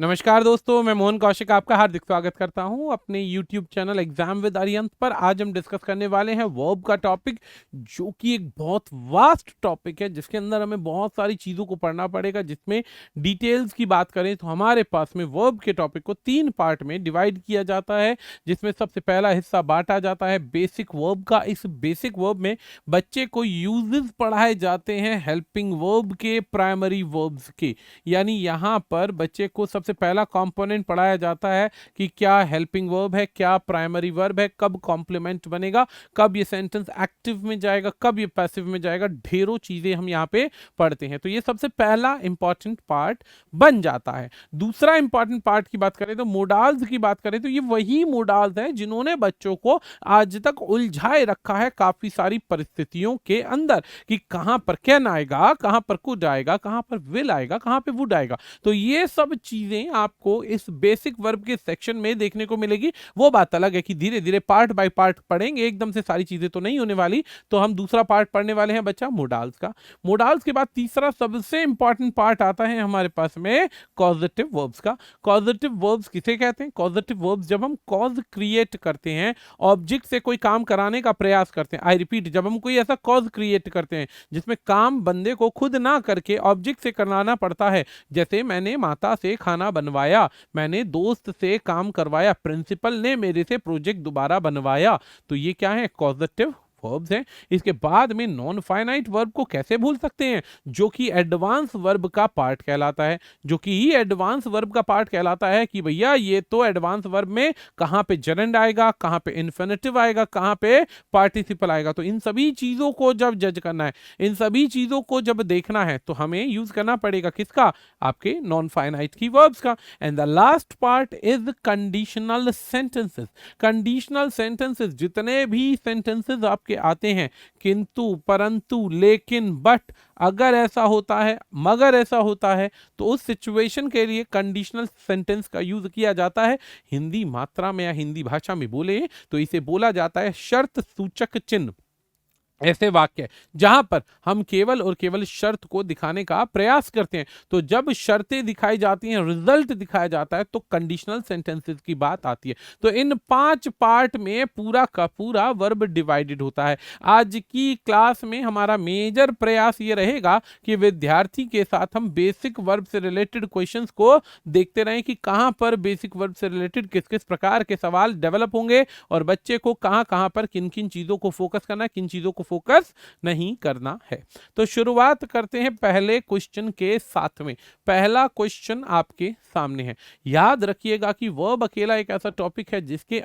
नमस्कार दोस्तों, मैं मोहन कौशिक आपका हार्दिक स्वागत करता हूं अपने YouTube चैनल एग्जाम विद आर्यंत पर। आज हम डिस्कस करने वाले हैं वर्ब का टॉपिक, जो कि एक बहुत वास्ट टॉपिक है जिसके अंदर हमें बहुत सारी चीज़ों को पढ़ना पड़ेगा। जिसमें डिटेल्स की बात करें तो हमारे पास में वर्ब के टॉपिक को 3 पार्ट में डिवाइड किया जाता है, जिसमें सबसे पहला हिस्सा बांटा जाता है बेसिक वर्ब का। इस बेसिक वर्ब में बच्चे को यूजेस पढ़ाए जाते हैं हेल्पिंग वर्ब के, प्राइमरी वर्ब्स के। यानी यहाँ पर बच्चे को सबसे पहला कंपोनेंट पढ़ाया जाता है कि क्या हेल्पिंग वर्ब है, क्या प्राइमरी वर्ब है, कब कॉम्प्लीमेंट बनेगा, कब ये सेंटेंस एक्टिव में जाएगा, कब ये पैसिव में जाएगा। ढेरों चीजें हम यहाँ पे पढ़ते हैं, तो ये सबसे पहला इंपॉर्टेंट पार्ट बन जाता है। दूसरा इंपॉर्टेंट पार्ट की बात करें तो मोडाल्स की बात करें तो ये वही मोडाल्स हैं जिन्होंने बच्चों को आज तक उलझाए रखा है काफी सारी परिस्थितियों के अंदर, कि कहां पर कैन आएगा, कहां पर कुड आएगा, कहां पर विल आएगा, कहां पे वुड आएगा। तो ये सब चीजें आपको इस बेसिक वर्ब के सेक्शन में देखने को मिलेगी। वो बात अलग है कि धीरे धीरे पार्ट बाय पार्ट पढ़ेंगे, एकदम से सारी चीजें तो नहीं होने वाली। तो हम दूसरा पार्ट पढ़ने वाले हैं बच्चा मोडाल्स का। मोडाल्स के बाद तीसरा सबसे इंपॉर्टेंट पार्ट आता है हमारे पास में कॉजेटिव वर्ब्स का। कॉजेटिव वर्ब्स किसे कहते हैं? कॉजेटिव वर्ब्स जब हम कॉज क्रिएट करते हैं, ऑब्जेक्ट से कोई काम कराने का प्रयास करते हैं। आई रिपीट, जब हम कोई ऐसा कॉज क्रिएट करते हैं जिसमें काम बंदे को खुद ना करके ऑब्जेक्ट से कराना पड़ता है, जैसे मैंने माता से खाना बनवाया, मैंने दोस्त से काम करवाया, प्रिंसिपल ने मेरे से प्रोजेक्ट दोबारा बनवाया, तो ये क्या है? कॉजेटिव वर्ब्स हैं। इसके बाद में नॉन फाइनाइट वर्ब को कैसे भूल सकते हैं, जो कि एडवांस वर्ब का पार्ट कहलाता है। जो कि एडवांस वर्ब का पार्ट कहलाता है कि भैया ये तो एडवांस वर्ब में कहां पे जरेंड आएगा, कहां पे इन्फिनेटिव आएगा, कहां पे पार्टिसिपल आएगा। तो इन सभी चीजों को जब जज करना है, इन सभी चीजों को जब देखना है, तो हमें यूज करना पड़ेगा किसका? आपके नॉन फाइनाइट की वर्ब्स का। And the last part is conditional sentences. Conditional sentences, जितने भी सेंटेंसेस आपके आते हैं, किंतु, परंतु, लेकिन, बट, अगर ऐसा होता है, मगर ऐसा होता है, तो उस सिचुएशन के लिए कंडीशनल सेंटेंस का यूज किया जाता है। हिंदी मात्रा में या हिंदी भाषा में बोले तो इसे बोला जाता है शर्त सूचक चिन्ह। ऐसे वाक्य जहां पर हम केवल और केवल शर्त को दिखाने का प्रयास करते हैं, तो जब शर्तें दिखाई जाती हैं, रिजल्ट दिखाया जाता है, तो कंडीशनल सेंटेंसेस की बात आती है। तो इन 5 पार्ट में पूरा का पूरा वर्ब डिवाइडेड होता है। आज की क्लास में हमारा मेजर प्रयास ये रहेगा कि विद्यार्थी के साथ हम बेसिक वर्ब से रिलेटेड क्वेश्चंस को देखते रहें कि कहां पर बेसिक वर्ब से रिलेटेड किस किस प्रकार के सवाल डेवलप होंगे, और बच्चे को कहां कहां पर किन किन चीजों को फोकस करना है, किन चीजों को फोकस नहीं करना है। तो शुरुआत करते हैं पहले क्वेश्चन के साथ में। पहला क्वेश्चन आपके सामने है। याद रखिएगा कि वर्ब अकेला एक ऐसा टॉपिक है जिसके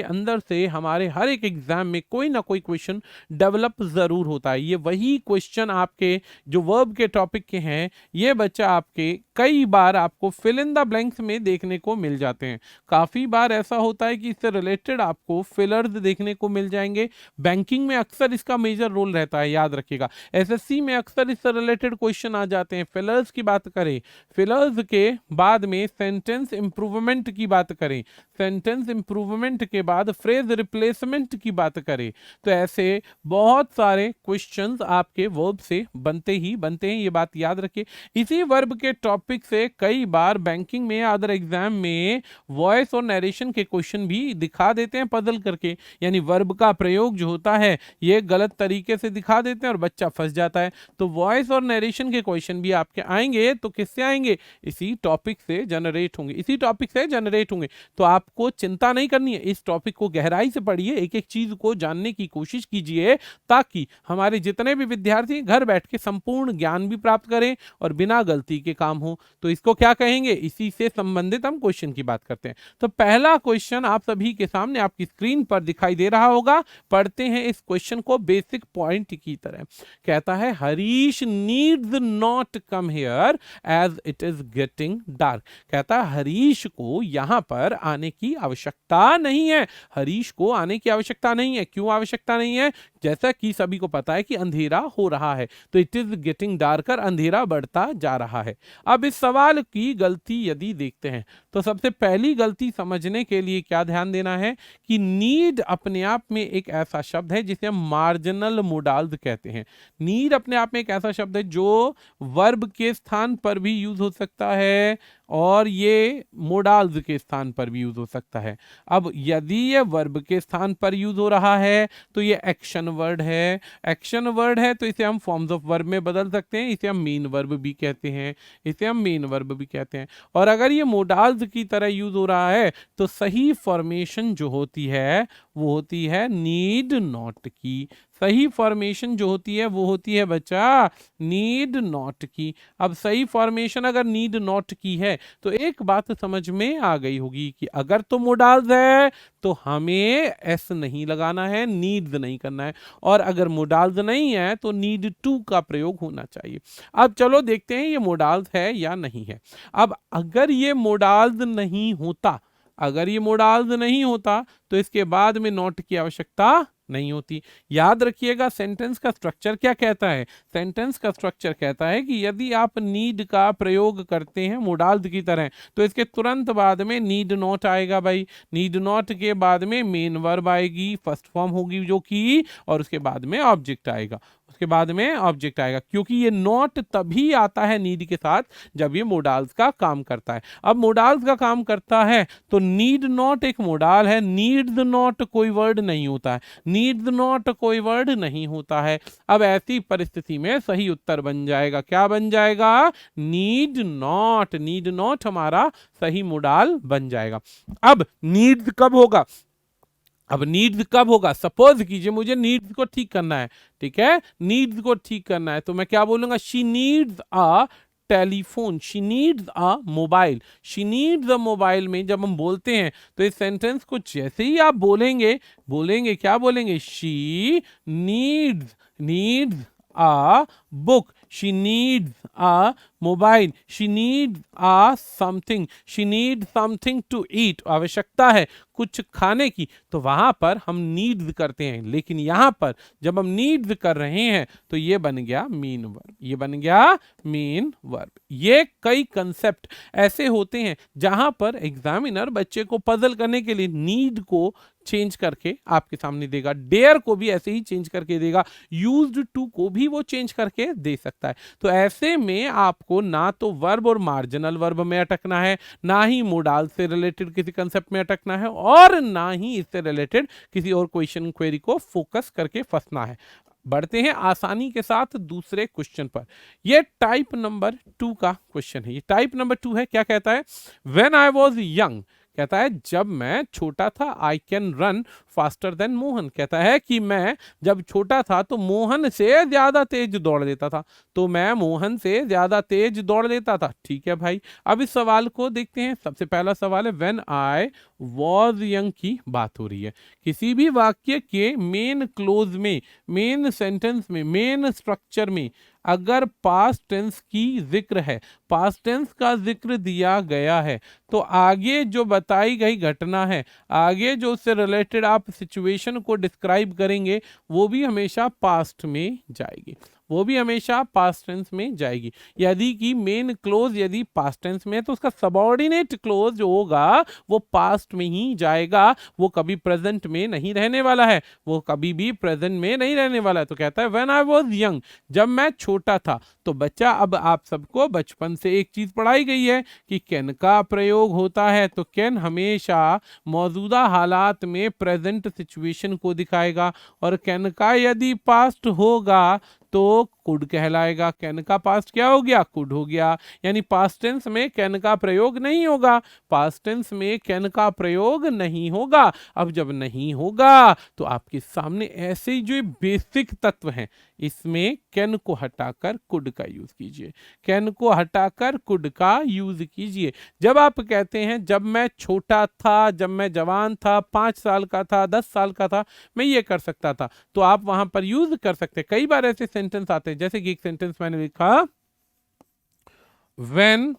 अंदर से हमारे हर एक एग्जाम में कोई ना कोई क्वेश्चन डेवलप जरूर होता है। ये वही क्वेश्चन आपके जो वर्ब के टॉपिक के हैं, ये बच्चा आपके कई बार आपको फिल इन द ब्लैंक्स में देखने को मिल जाते हैं। काफी बार ऐसा होता है कि इससे रिलेटेड आपको फिलर्स देखने को मिल जाएंगे। बैंकिंग में अक्सर इसका मेजर रोल रहता है, याद रखिएगा। एसएससी में अक्सर इससे रिलेटेड क्वेश्चन आ जाते हैं। फिलर्स की बात करें, फिलर्स के बाद में सेंटेंस इंप्रूवमेंट की बात करें, सेंटेंस इंप्रूवमेंट के बाद फ्रेज रिप्लेसमेंट की बात करें, तो ऐसे बहुत सारे क्वेश्चंस आपके वर्ब से बनते हैं। ये बात याद रखिए। इसी वर्ब के टॉपिक से कई बार बैंकिंग में, अदर एग्जाम में वॉइस और नरेशन के क्वेश्चन भी दिखा देते हैं पजल करके। यानी वर्ब का प्रयोग जो होता है ये गलत तरीके से दिखा देते हैं और बच्चा फंस जाता है। तो वॉइस और नरेशन के क्वेश्चन भी आपके आएंगे, तो किससे आएंगे? इसी टॉपिक से जनरेट होंगे। तो आपको चिंता नहीं करनी है, इस टॉपिक को गहराई से पढ़िए, एक एक चीज को जानने की कोशिश कीजिए, ताकि हमारे जितने भी विद्यार्थी घर बैठ के संपूर्ण ज्ञान भी प्राप्त करें और बिना गलती के काम हो। तो इसको क्या कहेंगे? इसी से संबंधित हम क्वेश्चन की बात करते हैं। तो पहला क्वेश्चन आप सभी के सामने आपकी स्क्रीन पर दिखाई दे रहा होगा। पढ़ते हैं इस क्वेश्चन को बेसिक पॉइंट की तरह। कहता है, Harish needs not come here as it is getting dark. कहता है हरीश को यहां पर आने की आवश्यकता नहीं है। हरीश को आने की आवश्यकता नहीं है। क्यों आवश्यकता नहीं है? जैसा कि सभी को पता है कि अंधेरा हो रहा है, तो इट इज गेटिंग डार्कर, अंधेरा बढ़ता जा रहा है। अब इस सवाल की गलती यदि देखते हैं, तो सबसे पहली गलती समझने के लिए क्या ध्यान देना है कि नीड अपने आप में एक ऐसा शब्द है जिसे हम मार्जिनल मोडाल्स कहते हैं। नीड अपने आप में एक ऐसा शब्द है जो वर्ब के स्थान पर भी यूज हो सकता है और ये मोडाल्स के स्थान पर भी यूज हो सकता है। अब यदि ये वर्ब के स्थान पर यूज हो रहा है तो ये एक्शन वर्ड है। एक्शन वर्ड है तो इसे हम फॉर्म्स ऑफ वर्ब में बदल सकते हैं, इसे हम मेन वर्ब भी कहते हैं, इसे हम मेन वर्ब भी कहते हैं। और अगर ये मोडाल्स की तरह यूज हो रहा है तो सही फॉर्मेशन जो होती है वो होती है नीड नॉट की। सही फॉर्मेशन जो होती है वो होती है बच्चा नीड नॉट की। अब सही फॉर्मेशन अगर नीड नॉट की है तो एक बात समझ में आ गई होगी कि अगर तो मोडाल्स है तो हमें एस नहीं लगाना है, नीड्स नहीं करना है, और अगर मोडाल्स नहीं है तो नीड टू का प्रयोग होना चाहिए। अब चलो देखते हैं ये मोडाल्स है या नहीं है। अब अगर ये मोडाल्स नहीं होता, अगर ये मोडाल्स नहीं होता तो इसके बाद में नॉट की आवश्यकता नहीं होती। याद रखिएगा सेंटेंस का स्ट्रक्चर क्या कहता है। सेंटेंस का स्ट्रक्चर कहता है कि यदि आप नीड का प्रयोग करते हैं मोडाल्स की तरह तो इसके तुरंत बाद में नीड नॉट आएगा भाई। नीड नॉट के बाद में मेन वर्ब आएगी, फर्स्ट फॉर्म होगी जो कि, और उसके बाद में ऑब्जेक्ट आएगा, उसके बाद में ऑब्जेक्ट आएगा, क्योंकि ये नॉट तभी आता है नीड के साथ जब ये मोडाल्स का काम करता है। अब मोडाल्स का काम करता है तो नीड नॉट एक मोडाल है, नीड्स नॉट कोई वर्ड नहीं होता है, नीड्स नॉट कोई वर्ड नहीं होता है। अब ऐसी परिस्थिति में सही उत्तर बन जाएगा, क्या बन जाएगा, नीड नॉट। नीड नॉट हमारा सही मोडाल बन जाएगा। अब नीड्स कब होगा, अब नीड्स कब होगा, सपोज कीजिए मुझे नीड्स को ठीक करना है, ठीक है, नीड्स को ठीक करना है तो मैं क्या बोलूंगा, she needs a telephone, she needs a mobile. She needs a mobile में जब हम बोलते हैं तो इस सेंटेंस को जैसे ही आप बोलेंगे, बोलेंगे क्या बोलेंगे, she needs, needs a book, she needs a mobile, she needs a something, she need something to eat, आवश्यकता है कुछ खाने की, तो वहां पर हम नीड्स करते हैं। लेकिन यहां पर जब हम नीड्स कर रहे हैं तो ये बन गया मेन वर्ब, ये बन गया मेन वर्ब। ये कई कंसेप्ट ऐसे होते हैं जहां पर एग्जामिनर बच्चे को पजल करने के लिए नीड को चेंज करके आपके सामने देगा, डेयर को भी ऐसे ही चेंज करके देगा, यूज्ड टू को भी वो चेंज करके दे सकता है। तो ऐसे में आपको ना तो वर्ब और मार्जिनल वर्ब में अटकना है, ना ही मोडाल से रिलेटेड किसी कंसेप्ट में अटकना है, और ना ही इससे रिलेटेड किसी और क्वेश्चन क्वेरी को फोकस करके फंसना है। बढ़ते हैं आसानी के साथ दूसरे क्वेश्चन पर। ये टाइप नंबर 2 का क्वेश्चन है। ये टाइप नंबर 2 है, क्या कहता है, व्हेन आई वाज यंग, कहता है जब मैं छोटा था, I can run faster than Mohan, कहता है कि मैं जब छोटा था तो मोहन से ज्यादा तेज दौड़ लेता था, तो मैं मोहन से ज्यादा तेज दौड़ लेता था। ठीक है भाई, अब इस सवाल को देखते हैं। सबसे पहला सवाल है व्हेन आई वॉज यंग की बात हो रही है। किसी भी वाक्य के मेन क्लोज में, मेन सेंटेंस में, मेन स्ट्रक्चर में अगर पास्ट टेंस की जिक्र है, पास्ट टेंस का जिक्र दिया गया है, तो आगे जो बताई गई घटना है, आगे जो उससे रिलेटेड आप सिचुएशन को डिस्क्राइब करेंगे वो भी हमेशा पास्ट में जाएगी, वो भी हमेशा पास्ट टेंस में जाएगी। यदि कि मेन क्लोज यदि पास्ट टेंस में है तो उसका सबऑर्डिनेट क्लोज जो होगा वो पास्ट में ही जाएगा, वो कभी प्रेजेंट में नहीं रहने वाला है, वो कभी भी प्रेजेंट में नहीं रहने वाला है। तो कहता है व्हेन आई वाज यंग, जब मैं छोटा था। तो बच्चा अब आप सबको बचपन से एक चीज पढ़ाई गई है कि कैन का प्रयोग होता है, तो कैन हमेशा मौजूदा हालात में प्रेजेंट सिचुएशन को दिखाएगा, और कैन का यदि पास्ट होगा तो कुड कहलाएगा। कैन का पास्ट क्या हो गया, कुड हो गया, यानी पास्ट टेंस में कैन का प्रयोग नहीं होगा, पास्ट टेंस में कैन का प्रयोग नहीं होगा। अब जब नहीं होगा तो आपके सामने ऐसे जो बेसिक तत्व हैं, इसमें कैन को हटाकर कुड का यूज कीजिए, कैन को हटाकर कुड का यूज कीजिए। जब आप कहते हैं जब मैं छोटा था, जब मैं जवान था, 5 साल का था, 10 साल का था, मैं ये कर सकता था, तो आप वहां पर यूज कर सकते हैं। कई बार ऐसे सेंटेंस आते हैं, जैसे कि एक सेंटेंस मैंने लिखा, when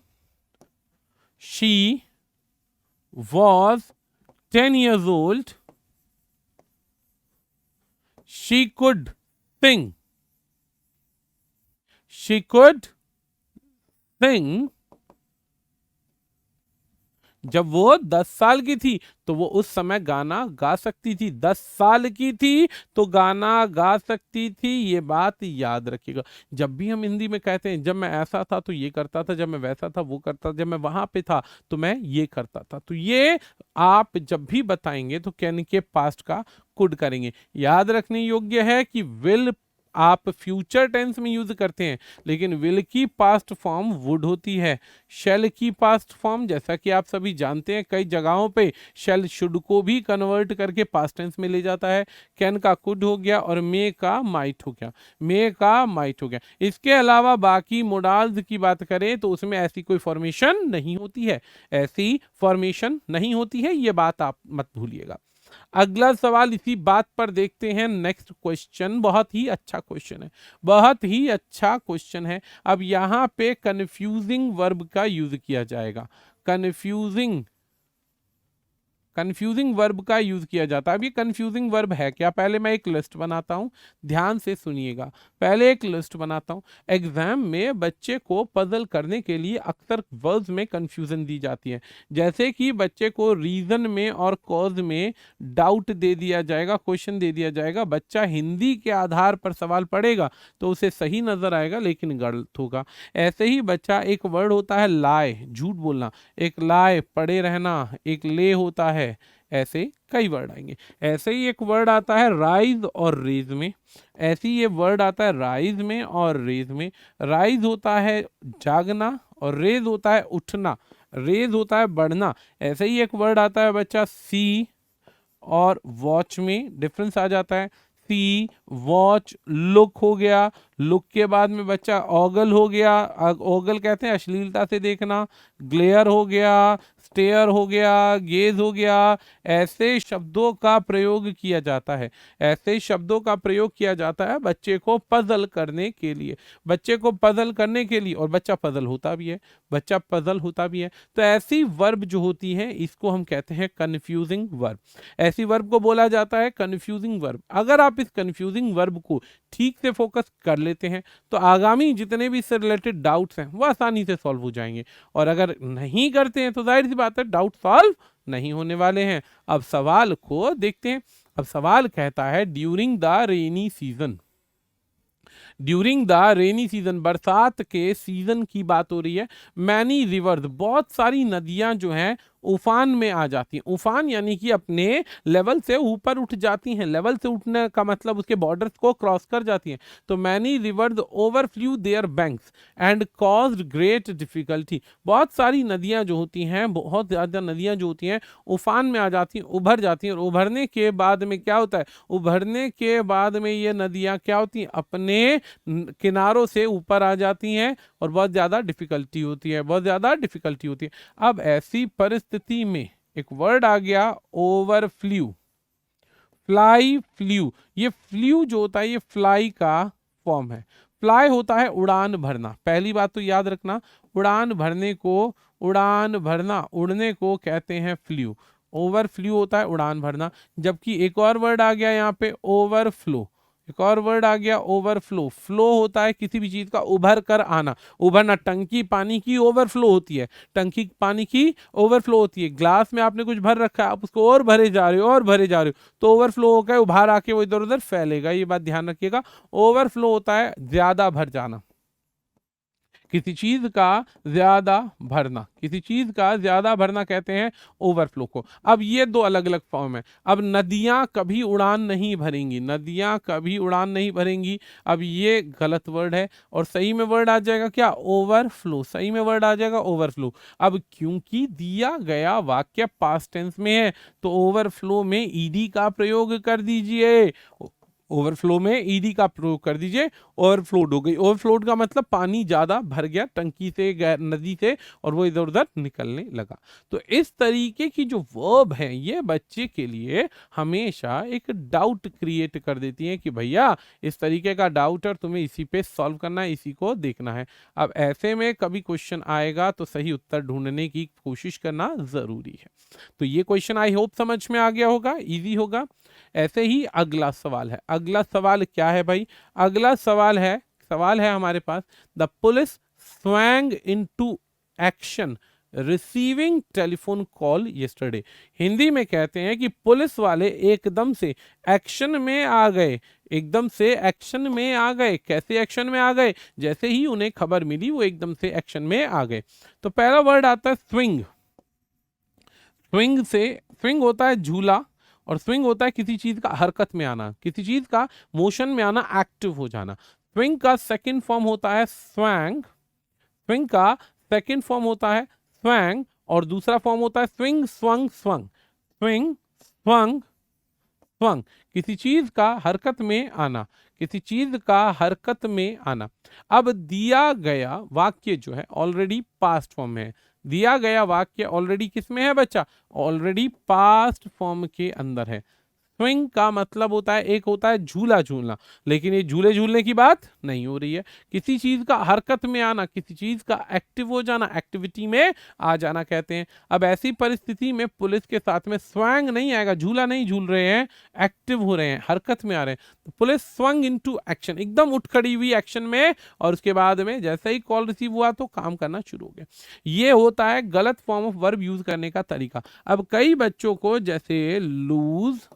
she was 10 years old she could sing, she could sing जब वो 10 साल की थी तो वो उस समय गाना गा सकती थी, 10 साल की थी तो गाना गा सकती थी, ये बात याद रखिएगा। जब भी हम हिंदी में कहते हैं जब मैं ऐसा था तो ये करता था, जब मैं वैसा था वो करता था, जब मैं वहां पे था तो मैं ये करता था, तो ये आप जब भी बताएंगे तो कैन के पास्ट का कुड करेंगे। याद रखने योग्य है कि विल आप फ्यूचर टेंस में यूज करते हैं, लेकिन विल की पास्ट फॉर्म वुड होती है। शेल की पास्ट फॉर्म, जैसा कि आप सभी जानते हैं, कई जगहों पे शेल शुड को भी कन्वर्ट करके पास्ट टेंस में ले जाता है। कैन का कुड हो गया और मे का माइट हो गया, मे का माइट हो गया। इसके अलावा बाकी मोडाल्स की बात करें तो उसमें ऐसी कोई फॉर्मेशन नहीं होती है, ऐसी फॉर्मेशन नहीं होती है, ये बात आप मत भूलिएगा। अगला सवाल इसी बात पर देखते हैं। नेक्स्ट क्वेश्चन बहुत ही अच्छा क्वेश्चन है, बहुत ही अच्छा क्वेश्चन है। अब यहां पे कंफ्यूजिंग वर्ब का यूज किया जाएगा, कंफ्यूजिंग कंफ्यूजिंग वर्ब का यूज किया जाता है। अब ये कंफ्यूजिंग वर्ब है क्या, पहले मैं एक लिस्ट बनाता हूं, ध्यान से सुनिएगा। पहले एक लिस्ट बनाता हूं। एग्जाम में बच्चे को पजल करने के लिए अक्सर वर्ब्स में कंफ्यूजन दी जाती है, जैसे कि बच्चे को रीजन में और कॉज में डाउट दे दिया जाएगा, क्वेश्चन दे दिया जाएगा। बच्चा हिंदी के आधार पर सवाल पढ़ेगा तो उसे सही नजर आएगा लेकिन गलत होगा। ऐसे ही बच्चा, एक वर्ड होता है लाए, झूठ बोलना, एक लाए पड़े रहना, एक ले होता है, ऐसे कई वर्ड आएंगे। ऐसे ही एक वर्ड आता है राइज और रेज में, ऐसे ही ये वर्ड आता है राइज में और रेज में। राइज होता है जागना और रेज होता है उठना, रेज होता है बढ़ना। ऐसे ही एक वर्ड आता है बच्चा सी और वॉच में, डिफरेंस आ जाता है। सी वॉच, लुक हो गया, लुक के बाद में बच्चा ऑगल हो गया, ऑगल कहते हैं अश्लीलता से देखना। ग्लेयर हो गया, स्टेयर हो गया, गेज हो गया। ऐसे शब्दों का प्रयोग किया जाता है, ऐसे शब्दों का प्रयोग किया जाता है बच्चे को पजल करने के लिए, बच्चे को पजल करने के लिए। और बच्चा पजल होता भी है, बच्चा पजल होता भी है। तो ऐसी वर्ब जो होती है इसको हम कहते हैं कंफ्यूजिंग वर्ब, ऐसी वर्ब को बोला जाता है कंफ्यूजिंग वर्ब। अगर आप इस कंफ्यूजिंग वर्ब को ठीक से फोकस कर लेते हैं तो आगामी जितने भी इससे रिलेटेड डाउट्स हैं वो आसानी से सॉल्व हो जाएंगे, और अगर नहीं करते हैं तो जाहिर सी बात है डाउट सॉल्व नहीं होने वाले हैं। अब सवाल को देखते हैं। अब सवाल कहता है during the rainy season, during the rainy season, बरसात के सीजन की बात हो रही है। मैनी रिवर्स, बहुत सारी नदियां जो हैं उफान में आ जाती हैं। उफान यानी कि अपने लेवल से ऊपर उठ जाती हैं, लेवल से उठने का मतलब उसके बॉर्डर्स को क्रॉस कर जाती हैं। तो many rivers overflew their banks and caused great difficulty, बहुत सारी नदियां जो होती हैं, बहुत ज़्यादा नदियां जो होती हैं उफान में आ जाती हैं, उभर जाती हैं। और उभरने के बाद में क्या होता है, उभरने के बाद में ये नदियां क्या होती हैं, अपने किनारों से ऊपर आ जाती हैं और बहुत ज़्यादा डिफिकल्टी होती है, बहुत ज़्यादा डिफिकल्टी होती है। अब ऐसी परिस्थिति में एक वर्ड आ गया ओवरफ्लू, फ्लाई फ्लू। ये फ्लू जो होता है ये फ्लाई का फॉर्म है। फ्लाई होता है उड़ान भरना, पहली बात तो याद रखना, उड़ान भरने को, उड़ान भरना, उड़ने को कहते हैं फ्लू। ओवरफ्लू होता है उड़ान भरना। जबकि एक और वर्ड आ गया यहाँ पे ओवरफ्लो, एक और वर्ड आ गया ओवरफ्लो। फ्लो होता है किसी भी चीज का उभर कर आना, उभरना। टंकी पानी की ओवरफ्लो होती है, टंकी पानी की ओवरफ्लो होती है। ग्लास में आपने कुछ भर रखा है, आप उसको और भरे जा रहे हो और भरे जा रहे हो तो ओवरफ्लो होकर उभार आके वो इधर उधर फैलेगा, ये बात ध्यान रखिएगा। ओवरफ्लो होता है ज्यादा भर जाना, किसी चीज का ज्यादा भरना, किसी चीज का ज्यादा भरना कहते हैं ओवरफ्लो को। अब ये दो अलग अलग फॉर्म है। अब नदियां कभी उड़ान नहीं भरेंगी, नदियां कभी उड़ान नहीं भरेंगी, अब ये गलत वर्ड है और सही में वर्ड आ जाएगा क्या, ओवरफ्लो, सही में वर्ड आ जाएगा ओवरफ्लो। अब क्योंकि दिया गया वाक्य पास्ट टेंस में है तो ओवरफ्लो में ईडी का प्रयोग कर दीजिए, ओवरफ्लो में ईडी का प्रयोग कर दीजिए। ओवरफ्लोड हो गई, ओवरफ्लोड का मतलब पानी ज्यादा भर गया टंकी से, नदी से, और वो इधर उधर निकलने लगा। तो इस तरीके की जो वर्ब है ये बच्चे के लिए हमेशा एक डाउट क्रिएट कर देती है कि भैया इस तरीके का डाउट है, तुम्हें इसी पे सॉल्व करना है, इसी को देखना है। अब ऐसे में कभी क्वेश्चन आएगा तो सही उत्तर ढूंढने की कोशिश करना जरूरी है। तो ये क्वेश्चन आई होप समझ में आ गया होगा, इजी होगा। ऐसे ही अगला सवाल है, अगला सवाल क्या है भाई, अगला सवाल है, सवाल है हमारे पास, the police swung into action receiving telephone call yesterday। हिंदी में कहते हैं कि पुलिस वाले एकदम से एक्शन में आ गए। एकदम से एक्शन में आ गए। कैसे एक्शन में आ गए? जैसे ही उन्हें खबर मिली वो एकदम से एक्शन में आ गए। तो पहला वर्ड आता है स्विंग। स्विंग से, स्विंग होता है झूला, और स्विंग होता है किसी चीज का हरकत में आना, किसी चीज का मोशन में आना, एक्टिव हो जाना। स्विंग का सेकंड फॉर्म होता है स्वैंग। स्विंग का सेकंड फॉर्म होता है स्वैंग, और दूसरा फॉर्म होता है swing swung swung. Swing swung swung, किसी चीज का हरकत में आना, किसी चीज का हरकत में आना। अब दिया गया वाक्य जो है ऑलरेडी पास्ट फॉर्म में है। दिया गया वाक्य ऑलरेडी किस में है बच्चा? ऑलरेडी पास्ट फॉर्म के अंदर है। स्विंग का मतलब होता है, एक होता है झूला झूलना, लेकिन ये झूले झूलने की बात नहीं हो रही है। किसी चीज का हरकत में आना, किसी चीज का एक्टिव हो जाना, एक्टिविटी में आ जाना कहते हैं। अब ऐसी परिस्थिति में पुलिस के साथ में स्वैंग नहीं आएगा, झूला नहीं झूल रहे हैं, एक्टिव हो रहे हैं, हरकत में आ रहे हैं। तो पुलिस स्वंग इनटू एक्शन, एकदम उठ खड़ी हुई एक्शन में, और उसके बाद में जैसे ही कॉल रिसीव हुआ तो काम करना शुरू हो गया। ये होता है गलत फॉर्म ऑफ वर्ब यूज करने का तरीका। अब कई बच्चों को जैसे लूज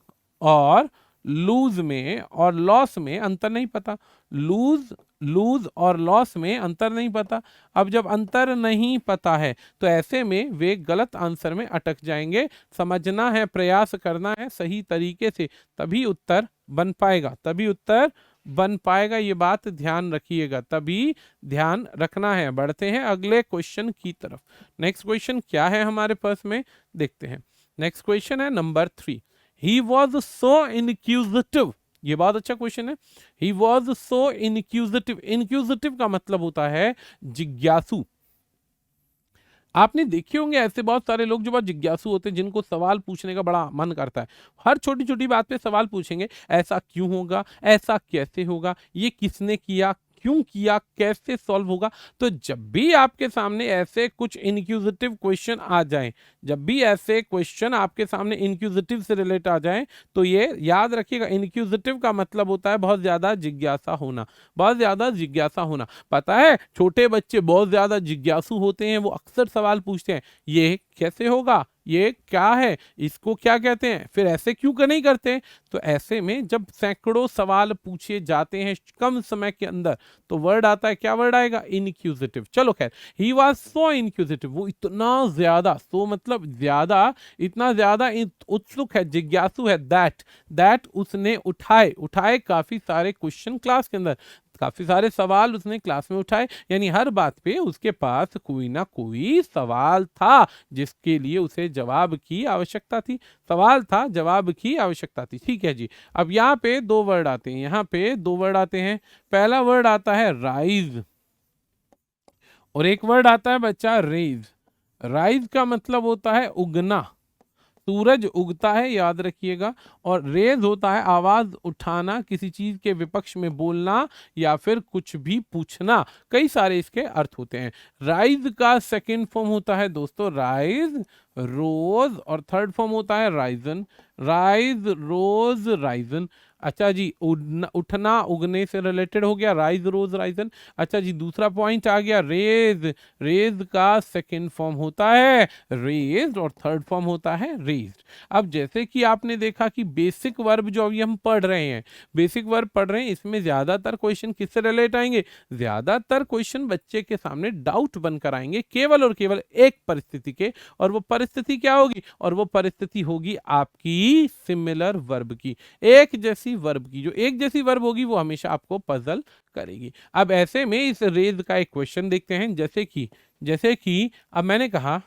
और लूज में और लॉस में अंतर नहीं पता। लूज, लूज और लॉस में अंतर नहीं पता। अब जब अंतर नहीं पता है तो ऐसे में वे गलत आंसर में अटक जाएंगे। समझना है, प्रयास करना है सही तरीके से, तभी उत्तर बन पाएगा, तभी उत्तर बन पाएगा। ये बात ध्यान रखिएगा, तभी ध्यान रखना है। बढ़ते हैं अगले क्वेश्चन की तरफ। नेक्स्ट क्वेश्चन क्या है हमारे पास में, देखते हैं। नेक्स्ट क्वेश्चन है number 3। He was so inquisitive। ये बहुत अच्छा क्वेश्चन है। He was so inquisitive। Inquisitive का मतलब होता है जिज्ञासु। आपने देखे होंगे ऐसे बहुत सारे लोग जो बहुत जिज्ञासु होते हैं, जिनको सवाल पूछने का बड़ा मन करता है। हर छोटी छोटी बात पे सवाल पूछेंगे, ऐसा क्यों होगा, ऐसा कैसे होगा, ये किसने किया, क्यों किया, कैसे सॉल्व होगा। तो जब भी आपके सामने ऐसे कुछ इनक्यूजिटिव क्वेश्चन आ जाएं, जब भी ऐसे क्वेश्चन आपके सामने इनक्यूजिटिव से रिलेट आ जाएं, तो ये याद रखिएगा, इनक्यूजिटिव का मतलब होता है बहुत ज्यादा जिज्ञासा होना, बहुत ज्यादा जिज्ञासा होना। पता है छोटे बच्चे बहुत ज्यादा जिज्ञासु होते हैं, वो अक्सर सवाल पूछते हैं, ये कैसे होगा, ये क्या है, इसको क्या कहते हैं, फिर ऐसे क्यों नहीं करते। तो ऐसे में जब सैकड़ों सवाल पूछे जाते हैं कम समय के अंदर, तो वर्ड आता है, क्या वर्ड आएगा? इनक्यूजिटिव। चलो खैर, ही वॉज सो इनक्यूजिटिव, वो इतना ज्यादा, सो मतलब ज्यादा, इतना ज्यादा उत्सुक है, जिज्ञासु है, दैट उसने उठाए काफी सारे क्वेश्चन क्लास के अंदर, काफी सारे सवाल उसने क्लास में उठाए। यानी हर बात पे उसके पास कोई ना कोई सवाल था जिसके लिए उसे जवाब की आवश्यकता थी। सवाल था, जवाब की आवश्यकता थी। ठीक है जी। अब यहाँ पे दो वर्ड आते हैं, यहाँ पे दो वर्ड आते हैं। पहला वर्ड आता है राइज, और एक वर्ड आता है बच्चा रेज। राइज का मतलब होता है उगना, सूरज उगता है, याद रखिएगा। और रेज होता है आवाज उठाना, किसी चीज के विपक्ष में बोलना या फिर कुछ भी पूछना। कई सारे इसके अर्थ होते हैं। राइज का सेकंड फॉर्म होता है दोस्तों राइज, रोज, और थर्ड फॉर्म होता है राइजन। राइज, रोज, राइजन। अच्छा जी, उठना, उगने से रिलेटेड हो गया, राइज, रोज, राइजन। अच्छा जी, दूसरा पॉइंट आ गया रेज। रेज का सेकंड फॉर्म होता है रेज्ड, और थर्ड फॉर्म होता है रेज्ड। अब जैसे कि आपने देखा कि बेसिक वर्ब जो अभी हम पढ़ रहे हैं, बेसिक वर्ब पढ़ रहे हैं, इसमें ज्यादातर क्वेश्चन किससे रिलेट आएंगे? ज्यादातर क्वेश्चन बच्चे के सामने डाउट बनकर आएंगे केवल और केवल एक परिस्थिति के, और वो परिस्थिति क्या होगी? और वो परिस्थिति होगी आपकी सिमिलर वर्ब की, एक जैसी वर्ब की। जो एक जैसी वर्ब होगी वो हमेशा आपको पजल करेगी। अब ऐसे में इस रेज का एक क्वेश्चन देखते हैं। जैसे कि अब मैंने कहा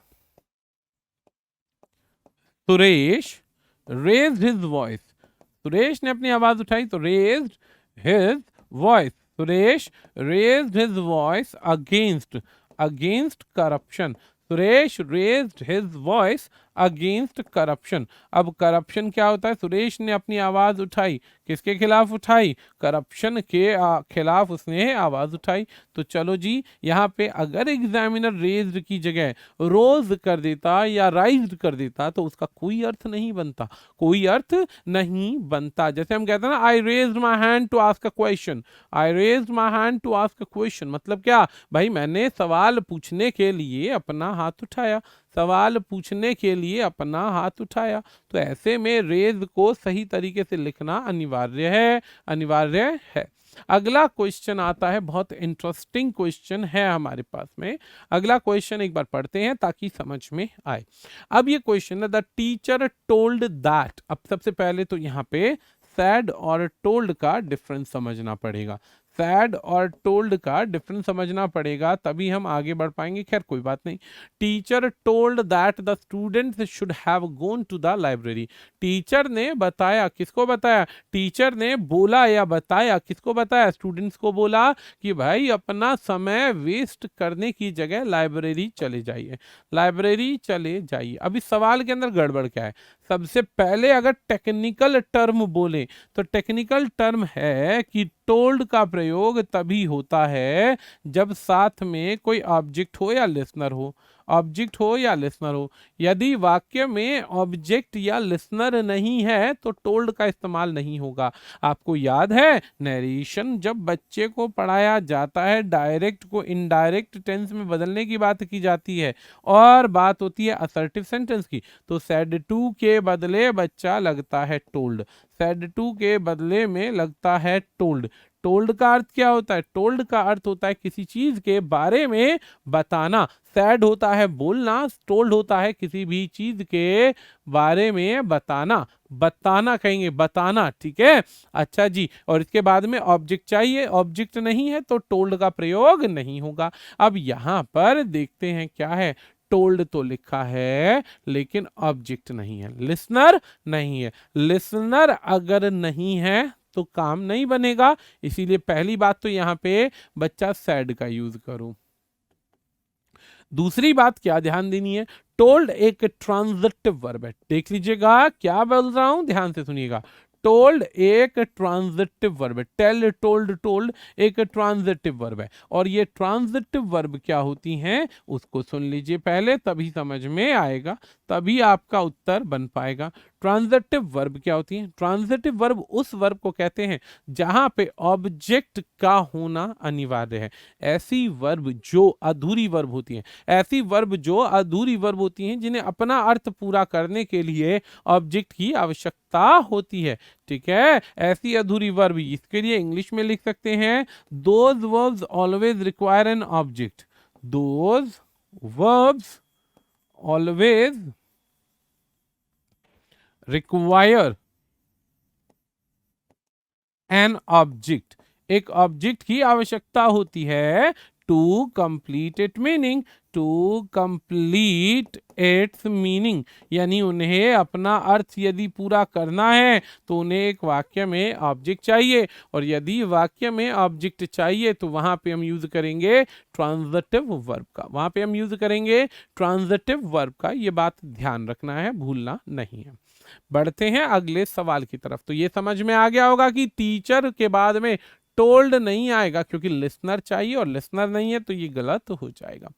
Suresh raised his voice, Suresh ने अपनी आवाज उठाई, तो raised his voice. Suresh raised his voice against corruption. Suresh raised his voice against corruption. अब करप्शन क्या होता है? सुरेश ने अपनी आवाज उठाई, किसके खिलाफ उठाई? करप्शन के खिलाफ उसने आवाज उठाई। तो चलो जी, यहाँ पे अगर एग्जामिनर रेज्ड की जगह रोज कर देता या राइज्ड कर देता तो उसका कोई अर्थ नहीं बनता, कोई अर्थ नहीं बनता। जैसे हम कहते हैं ना, I raised my hand to ask a question, I raised my hand to ask a question, मतलब क्या भाई, मैंने सवाल पूछने के लिए अपना हाथ उठाया, सवाल पूछने के लिए अपना हाथ उठाया। तो ऐसे में रेज को सही तरीके से लिखना अनिवार्य है, अनिवार्य है। अगला क्वेश्चन आता है, बहुत इंटरेस्टिंग क्वेश्चन है हमारे पास में। अगला क्वेश्चन एक बार पढ़ते हैं ताकि समझ में आए। अब ये क्वेश्चन है, द टीचर टोल्ड दैट। अब सबसे पहले तो यहाँ पे सैड और टोल्ड का डिफरेंस समझना पड़ेगा, सैड और टोल्ड का डिफरेंस समझना पड़ेगा, तभी हम आगे बढ़ पाएंगे। खैर कोई बात नहीं। Teacher told that the students should have gone to the library. Teacher ने बताया, किसको बताया? टीचर ने बोला या बताया, किसको बताया? स्टूडेंट्स को बोला कि भाई अपना समय वेस्ट करने की जगह लाइब्रेरी चले जाइए, लाइब्रेरी चले जाइए। अब इस सवाल के अंदर गड़बड़ क्या है? सबसे पहले अगर टेक्निकल टर्म बोले तो टेक्निकल टर्म है कि टोल्ड का प्रयोग तभी होता है जब साथ में कोई ऑब्जेक्ट हो या लिसनर हो, ऑब्जेक्ट हो या लिसनर हो। यदि वाक्य में ऑब्जेक्ट या लिसनर नहीं है तो टोल्ड का इस्तेमाल नहीं होगा। आपको याद है, नरेशन जब बच्चे को पढ़ाया जाता है, डायरेक्ट को इनडायरेक्ट टेंस में बदलने की बात की जाती है और बात होती है असर्टिव सेंटेंस की, तो सेड टू के बदले बच्चा लगता है टोल्ड, सेड टू के बदले में लगता है टोल्ड। टोल्ड का अर्थ क्या होता है? टोल्ड का अर्थ होता है किसी चीज के बारे में बताना। सैड होता है बोलना, टोल्ड होता है किसी भी चीज के बारे में बताना, बताना कहेंगे, बताना, ठीक है। अच्छा जी, और इसके बाद में ऑब्जेक्ट चाहिए, ऑब्जेक्ट नहीं है तो टोल्ड का प्रयोग नहीं होगा। अब यहां पर देखते हैं क्या है, टोल्ड तो लिखा है लेकिन ऑब्जेक्ट नहीं है, लिसनर नहीं है। लिसनर अगर नहीं है तो काम नहीं बनेगा, इसीलिए पहली बात तो यहां पे बच्चा सैड का यूज करो। दूसरी बात क्या ध्यान देनी है, टोल्ड एक ट्रांजिटिव वर्ब है। देख लीजिएगा क्या बोल रहा हूं, ध्यान से सुनिएगा। टोल्ड एक ट्रांजिटिव वर्ब है, टेल, टोल्ड, टोल्ड एक ट्रांजिटिव वर्ब है। और ये ट्रांजिटिव वर्ब क्या होती हैं उसको सुन लीजिए पहले, तभी समझ में आएगा, तभी आपका उत्तर बन पाएगा। ट्रांजिटिव वर्ब क्या होती है? ट्रांजिटिव वर्ब उस वर्ब को कहते हैं जहां पे ऑब्जेक्ट का होना अनिवार्य है। ऐसी वर्ब जो अधूरी वर्ब होती हैं, ऐसी वर्ब जो अधूरी वर्ब होती हैं जिन्हें अपना अर्थ पूरा करने के लिए ऑब्जेक्ट की आवश्यकता होती है, ठीक है। ऐसी अधूरी वर्ब, इसके लिए इंग्लिश में लिख सकते हैं, those verbs always require an object, those verbs always require an object, एक ऑब्जेक्ट की आवश्यकता होती है to complete it meaning, to complete its meaning, यानी उन्हें अपना अर्थ यदि पूरा करना है तो उन्हें एक वाक्य में ऑब्जेक्ट चाहिए, और यदि वाक्य में ऑब्जेक्ट चाहिए तो वहां पे हम यूज करेंगे ट्रांजिटिव वर्ब का, वहां पे हम यूज करेंगे ट्रांजिटिव वर्ब का। ये बात ध्यान रखना है, भूलना नहीं है। बढ़ते हैं अगले सवाल की तरफ। तो ये समझ में आ गया होगा कि टीचर के बाद में टोल्ड नहीं आएगा क्योंकि लिसनर चाहिए, और लिसनर नहीं है तो ये गलत हो जाएगा।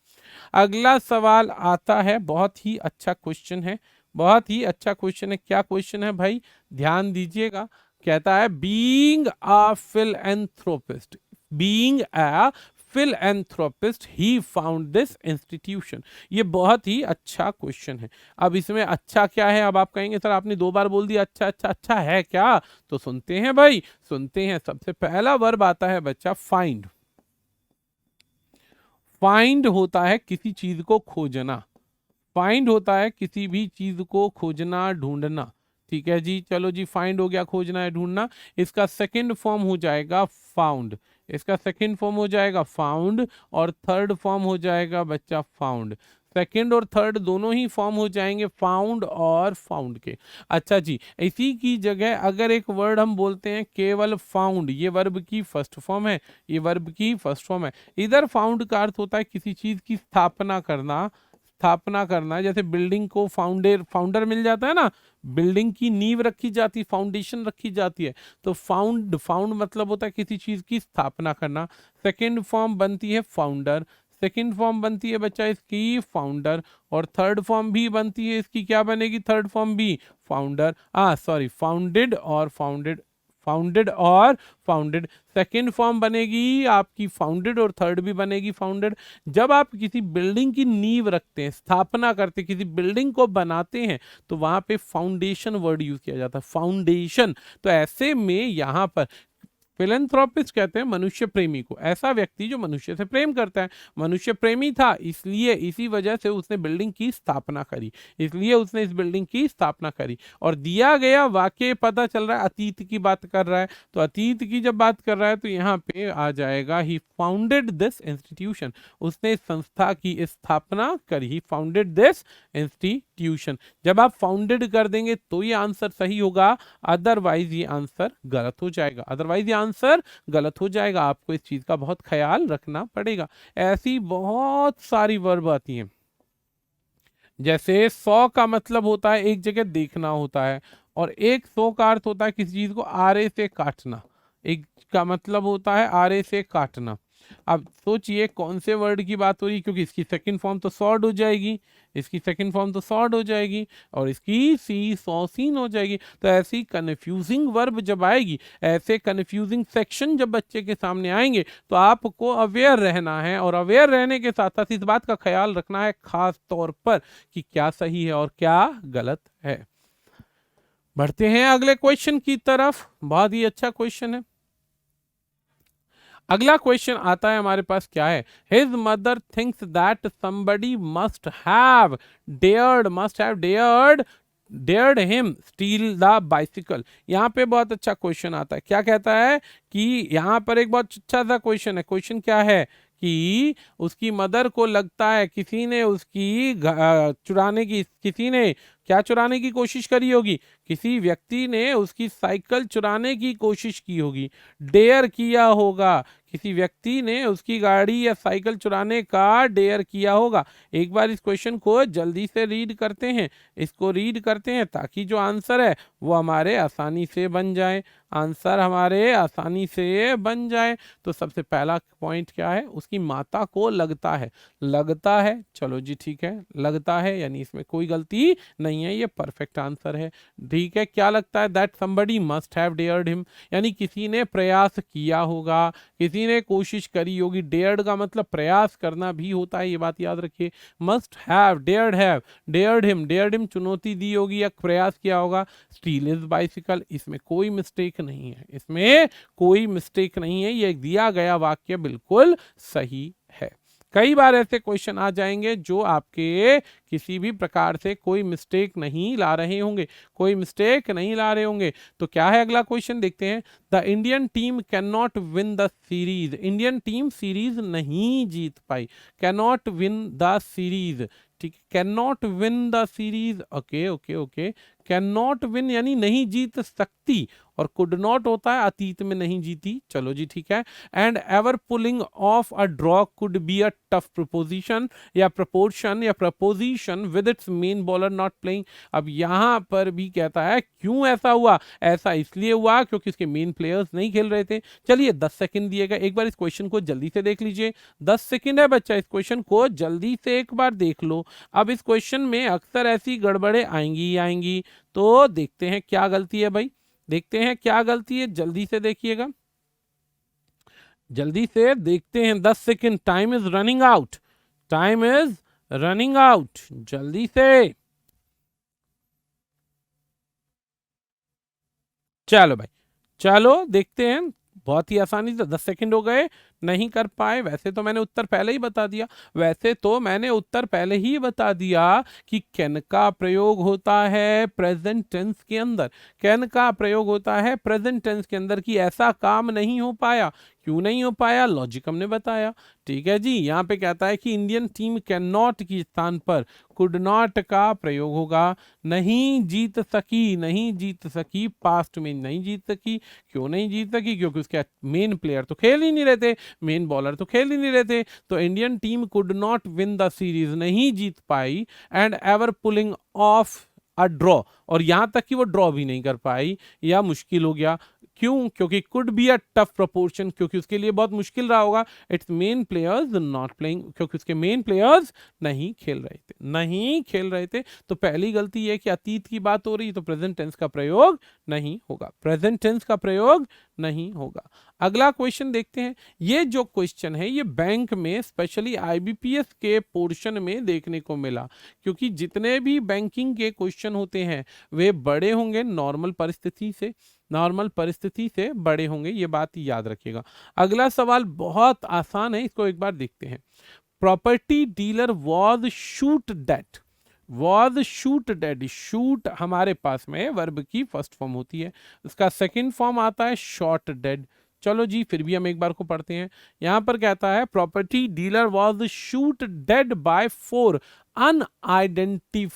अगला सवाल आता है, बहुत ही अच्छा क्वेश्चन है, बहुत ही अच्छा क्वेश्चन है। क्या क्वेश्चन है भाई, ध्यान दीजिएगा। कहता है, being a philanthropist, being a philanthropist he found this institution। ये बहुत ही अच्छा क्वेश्चन है। अब इसमें अच्छा क्या है? अब आप कहेंगे सर आपने 2 बार बोल दिया अच्छा अच्छा, अच्छा है क्या? तो सुनते हैं भाई, सुनते हैं। सबसे पहला वर्ब आता है बच्चा फाइंड। फाइंड होता है किसी चीज को खोजना, फाइंड होता है किसी भी चीज को खोजना, ढूंढना, ठीक है जी। चलो जी, फाइंड हो गया, खोजना है, ढूंढना। इसका सेकंड फॉर्म हो जाएगा फाउंड, इसका सेकंड फॉर्म हो जाएगा फाउंड, और थर्ड फॉर्म हो जाएगा बच्चा फाउंड। सेकंड और थर्ड दोनों ही फॉर्म हो जाएंगे फाउंड और फाउंड के। अच्छा जी, इसी की जगह अगर एक वर्ड हम बोलते हैं केवल फाउंड, ये वर्ब की फर्स्ट फॉर्म है, ये वर्ब की फर्स्ट फॉर्म है। इधर फाउंड का अर्थ होता है किसी चीज की स्थापना करना, स्थापना करना, जैसे बिल्डिंग को फाउंडर मिल जाता है ना, बिल्डिंग की नींव रखी जाती, फाउंडेशन रखी जाती है, तो फाउंड मतलब होता है किसी चीज की स्थापना करना। सेकंड फॉर्म बनती है फाउंडर, सेकंड फॉर्म बनती है बच्चा इसकी फाउंडर, और थर्ड फॉर्म भी बनती है इसकी, क्या बनेगी थर्ड फॉर्म भी, फाउंडर, सॉरी फाउंडेड और फाउंडेड, फाउंडेड और फाउंडेड। सेकंड फॉर्म बनेगी आपकी फाउंडेड और थर्ड भी बनेगी फाउंडेड। जब आप किसी बिल्डिंग की नींव रखते हैं, स्थापना करते हैं, किसी बिल्डिंग को बनाते हैं, तो वहां पे फाउंडेशन वर्ड यूज किया जाता है, फाउंडेशन। तो ऐसे में यहां पर फिलेंथ्रोपिस्ट कहते हैं मनुष्य प्रेमी को, ऐसा व्यक्ति जो मनुष्य से प्रेम करता है। मनुष्य प्रेमी था, इसलिए इसी वजह से उसने बिल्डिंग की स्थापना करी, इसलिए उसने इस बिल्डिंग की स्थापना करी। और दिया गया वाक्य पता चल रहा है अतीत की बात कर रहा है, तो अतीत की जब बात कर रहा है तो यहाँ पे आ जाएगा ही फाउंडेड दिस इंस्टीट्यूशन, उसने इस संस्था की स्थापना करी, ही फाउंडेड दिस इंस्टीट्यूशन। जब आप फाउंडेड कर देंगे तो ये आंसर सही होगा, अदरवाइज ये आंसर गलत हो जाएगा, अदरवाइज ये आंसर गलत हो जाएगा। आपको इस चीज का बहुत ख्याल रखना पड़ेगा। ऐसी बहुत सारी वर्ब आती हैं, जैसे 100 का मतलब होता है एक जगह देखना होता है, और एक 100 का अर्थ होता है किसी चीज को आरे से काटना, एक का मतलब होता है आरे से काटना। अब सोचिए कौन से वर्ड की बात हो रही है, क्योंकि इसकी सेकंड फॉर्म तो सॉर्ड हो जाएगी, इसकी सेकंड फॉर्म तो सॉर्ड हो जाएगी, और इसकी सी सॉसीन हो जाएगी। तो ऐसी कन्फ्यूजिंग वर्ब जब आएगी, ऐसे कन्फ्यूजिंग सेक्शन जब बच्चे के सामने आएंगे, तो आपको अवेयर रहना है, और अवेयर रहने के साथ साथ इस बात का ख्याल रखना है खास तौर पर कि क्या सही है और क्या गलत है। बढ़ते हैं अगले क्वेश्चन की तरफ, बहुत ही अच्छा क्वेश्चन है। अगला क्वेश्चन आता है हमारे पास, क्या है, his mother thinks that somebody must have dared him steel the bicycle. यहाँ पे बहुत अच्छा क्वेश्चन आता है, क्या कहता है कि यहाँ पर एक बहुत अच्छा सा क्वेश्चन है। क्वेश्चन क्या है कि उसकी मदर को लगता है किसी ने उसकी किसी ने क्या चुराने की कोशिश करी होगी, किसी व्यक्ति ने उसकी साइकिल चुराने की कोशिश की होगी, डेयर किया होगा, किसी व्यक्ति ने उसकी गाड़ी या साइकिल चुराने का डेयर किया होगा। एक बार इस क्वेश्चन को जल्दी से रीड करते हैं, इसको रीड करते हैं ताकि जो आंसर है वो हमारे आसानी से बन जाए, आंसर हमारे आसानी से बन जाए। तो सबसे पहला पॉइंट क्या है, उसकी माता को लगता है, चलो जी ठीक है, लगता है यानी इसमें कोई गलती नहीं है, ये परफेक्ट आंसर है। ठीक है, क्या लगता है, that somebody must have dared him, यानी किसी ने प्रयास किया होगा, किसी ने कोशिश करी होगी। डेयर्ड का मतलब प्रयास करना भी होता है, ये बात याद रखिए। मस्ट हैव डेयर्ड हिम चुनौती दी होगी या प्रयास किया होगा। स्टील इज बाइसिकल, इसमें कोई मिस्टेक नहीं है, इसमें कोई मिस्टेक नहीं है, ये दिया गया वाक्य बिल्कुल सही है। कई बार ऐसे क्वेश्चन आ जाएंगे जो आपके किसी भी प्रकार से कोई मिस्टेक नहीं ला रहे होंगे, तो क्या है अगला क्वेश्चन, देखते हैं। The Indian team can not win the series, Indian team series नहीं जीत पाई, can not win the series, ठीक है, can not win the series, okay, can not win यानी नहीं जीत सकती, और कुड नॉट होता है अतीत में नहीं जीती, चलो जी ठीक है। And ever pulling off a draw could be a tough proposition या proposition with its main bowler not playing. अब यहां पर भी कहता है क्यों ऐसा हुआ, ऐसा इसलिए हुआ क्योंकि इसके मेन प्लेयर्स नहीं खेल रहे थे। चलिए 10 सेकंड दिएगा, एक बार इस क्वेश्चन को जल्दी से देख लीजिए, 10 सेकंड है बच्चा, इस क्वेश्चन को जल्दी से एक बार देख लो। अब इस क्वेश्चन में अक्सर ऐसी गड़बड़े आएंगी, तो देखते हैं क्या गलती है भाई, देखते हैं क्या गलती है, जल्दी से देखिएगा, जल्दी से देखते हैं। 10 second, time is running out, जल्दी से, चलो भाई, चलो देखते हैं। बहुत ही आसानी से 10 सेकंड हो गए, नहीं कर पाए। वैसे तो मैंने उत्तर पहले ही बता दिया कि कैन का प्रयोग होता है प्रेजेंट टेंस के अंदर, कैन का प्रयोग होता है प्रेजेंट टेंस के अंदर, कि ऐसा काम नहीं हो पाया। क्यों नहीं हो पाया, लॉजिक हमने बताया। ठीक है जी, यहाँ पे कहता है कि इंडियन टीम कैन नॉट के स्थान पर कुड नॉट का प्रयोग होगा। नहीं जीत सकी, नहीं जीत सकी, पास्ट में नहीं जीत सकी। क्यों नहीं जीत सकी, क्योंकि उसके मेन प्लेयर तो खेल ही नहीं रहे थे, मेन बॉलर तो खेल ही नहीं रहे थे। तो Indian team could not win the series, नहीं जीत पाई, and ever pulling off a draw, और यहां तक कि वो ड्रॉ भी नहीं कर पाई, या मुश्किल हो गया। क्यों, क्योंकि could be a tough proportion, क्योंकि उसके लिए बहुत मुश्किल रहा होगा। It's main players not playing, क्योंकि उसके मेन प्लेयर्स नहीं खेल रहे थे, नहीं खेल रहे थे। तो पहली गलती है कि अतीत की बात हो रही है तो प्रेजेंट टेंस का प्रयोग नहीं होगा, प्रेजेंट टेंस का प्रयोग नहीं होगा। अगला क्वेश्चन देखते हैं। ये जो क्वेश्चन है ये बैंक में स्पेशली आईबीपीएस के पोर्शन में देखने को मिला, क्योंकि जितने भी बैंकिंग के क्वेश्चन होते हैं वे बड़े होंगे नॉर्मल परिस्थिति से, नॉर्मल परिस्थिति से बड़े होंगे, ये बात याद रखिएगा। अगला सवाल बहुत आसान है, इसको एक बार देखते हैं। Property dealer was shoot dead, was shoot dead, shoot हमारे पास में वर्ब की फर्स्ट फॉर्म होती है, उसका सेकंड फॉर्म आता है शॉट डेड। चलो जी, फिर भी हम एक बार को पढ़ते हैं। यहां पर कहता है property dealer was shoot dead by 4 unidentified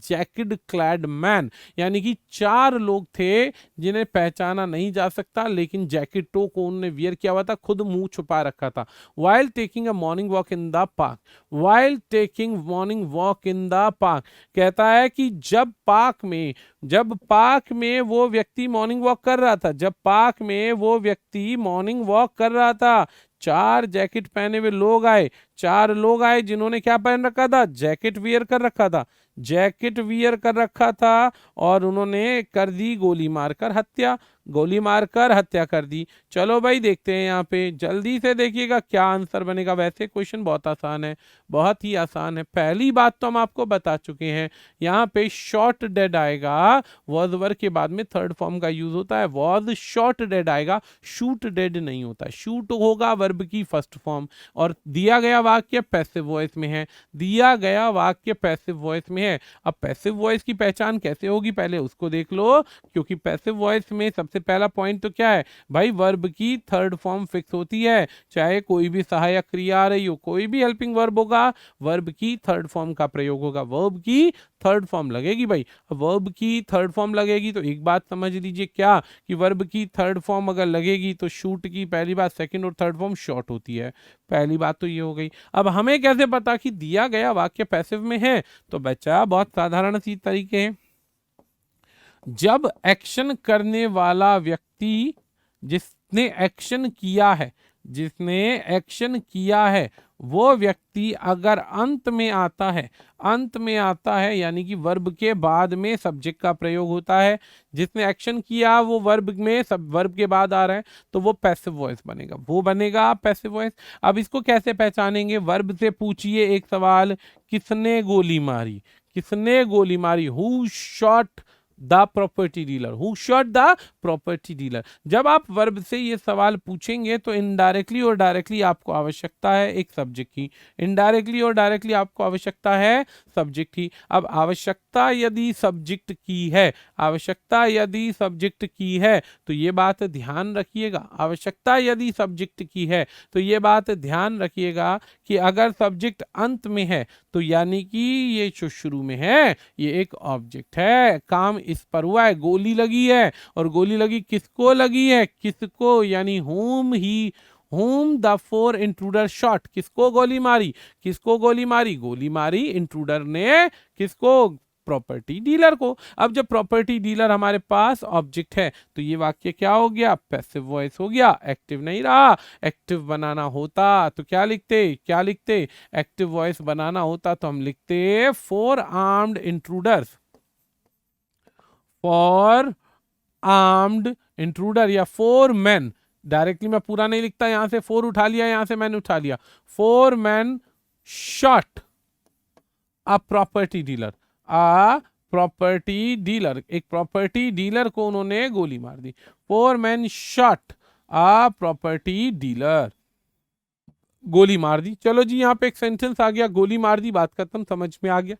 jacket clad man, यानी कि 4 लोग थे जिन्हें पहचाना नहीं जा सकता, लेकिन जैकेटों को उन्होंने वियर किया हुआ था, खुद मुंह छुपा रखा था। While taking a morning walk in the park, while taking morning walk in the park, कहता है कि जब पार्क में वो व्यक्ति मॉर्निंग वॉक कर रहा था, जब पार्क में वो व्यक्ति मॉर्निंग वॉक कर रहा था, 4 जैकेट पहने हुए लोग आए, 4 लोग आए जिन्होंने क्या पहन रखा था, जैकेट वियर कर रखा था, जैकेट वियर कर रखा था, और उन्होंने कर दी गोली मारकर हत्या, गोली मारकर हत्या कर दी। चलो भाई देखते हैं यहाँ पे, जल्दी से देखिएगा क्या आंसर बनेगा। वैसे क्वेश्चन बहुत आसान है, बहुत ही आसान है। पहली बात तो हम आपको बता चुके हैं, यहाँ पे शॉर्ट डेड आएगा, वॉज वर्ब के बाद में थर्ड फॉर्म का यूज होता है, वॉज शॉर्ट डेड आएगा, शूट डेड नहीं होता। शूट होगा वर्ब की फर्स्ट फॉर्म, और दिया गया वाक्य पैसिव वॉइस में है, दिया गया वाक्य पैसिव वॉइस में है। अब पैसिव वॉइस की पहचान कैसे होगी, पहले उसको देख लो, क्योंकि पैसिव वॉइस में सबसे पहला पॉइंट तो क्या है भाई, वर्ब की थर्ड फॉर्म फिक्स होती है, चाहे कोई भी सहायक क्रिया आ रही हो, कोई भी हेल्पिंग वर्ब होगा, वर्ब की थर्ड फॉर्म का प्रयोग होगा, वर्ब की थर्ड फॉर्म लगेगी भाई। अब वर्ब की थर्ड फॉर्म लगेगी तो एक बात समझ लीजिए क्या, कि वर्ब की थर्ड फॉर्म अगर लगेगी तो शूट की पहली बात सेकंड और थर्ड फॉर्म शॉर्ट होती है, पहली बात तो ये हो गई। अब हमें कैसे पता कि दिया गया वाक्य पैसिव में है, तो बच्चा बहुत साधारण सी तरीके हैं। जब एक्शन करने वाला व्यक्ति, जिसने एक्शन किया है, जिसने एक्शन किया है वो व्यक्ति अगर अंत में आता है, अंत में आता है यानी कि वर्ब के बाद में सब्जेक्ट का प्रयोग होता है, जिसने एक्शन किया वो वर्ब में सब वर्ब के बाद आ रहा है, तो वो पैसिव वॉइस बनेगा, वो बनेगा पैसिव वॉइस। अब इसको कैसे पहचानेंगे, वर्ब से पूछिए एक सवाल, किसने गोली मारी, किसने गोली मारी, who shot the property dealer, who shot the property dealer. जब आप वर्ब से ये सवाल पूछेंगे तो इनडायरेक्टली और डायरेक्टली आपको आवश्यकता है एक सब्जेक्ट की, इनडायरेक्टली और डायरेक्टली आपको आवश्यकता है सब्जेक्ट की। अब आवश्यकता यदि सब्जेक्ट की है, आवश्यकता यदि सब्जेक्ट की है तो ये बात ध्यान रखिएगा, आवश्यकता यदि सब्जेक्ट की है तो ये बात ध्यान रखिएगा कि अगर सब्जेक्ट अंत में है तो यानी कि ये जो शुरू में है ये एक ऑब्जेक्ट है, काम इस पर हुआ है, गोली लगी है, और गोली लगी किसको लगी है, किसको, यानी whom the four intruder shot, किसको गोली मारी, किसको गोली मारी, गोली मारी इंट्रूडर ने किसको, प्रॉपर्टी डीलर को। अब जब प्रॉपर्टी डीलर हमारे पास ऑब्जेक्ट है तो ये वाक्य क्या हो गया, पैसिव वॉइस हो गया, एक्टिव नहीं रहा। एक्टिव बनाना होता तो क्या लिखते, क्या लिखते, एक्टिव वॉइस बनाना होता तो हम लिखते 4 armed intruders, for armed intruder, या 4 मैन, डायरेक्टली मैं पूरा नहीं लिखता, यहां से 4 उठा लिया, यहां से मैन उठा लिया, 4 man shot a property dealer, a property dealer, एक प्रॉपर्टी डीलर को उन्होंने गोली मार दी, 4 man shot a property dealer, गोली मार दी। चलो जी, यहां पे एक सेंटेंस आ गया, गोली मार दी, बात खत्म, समझ में आ गया।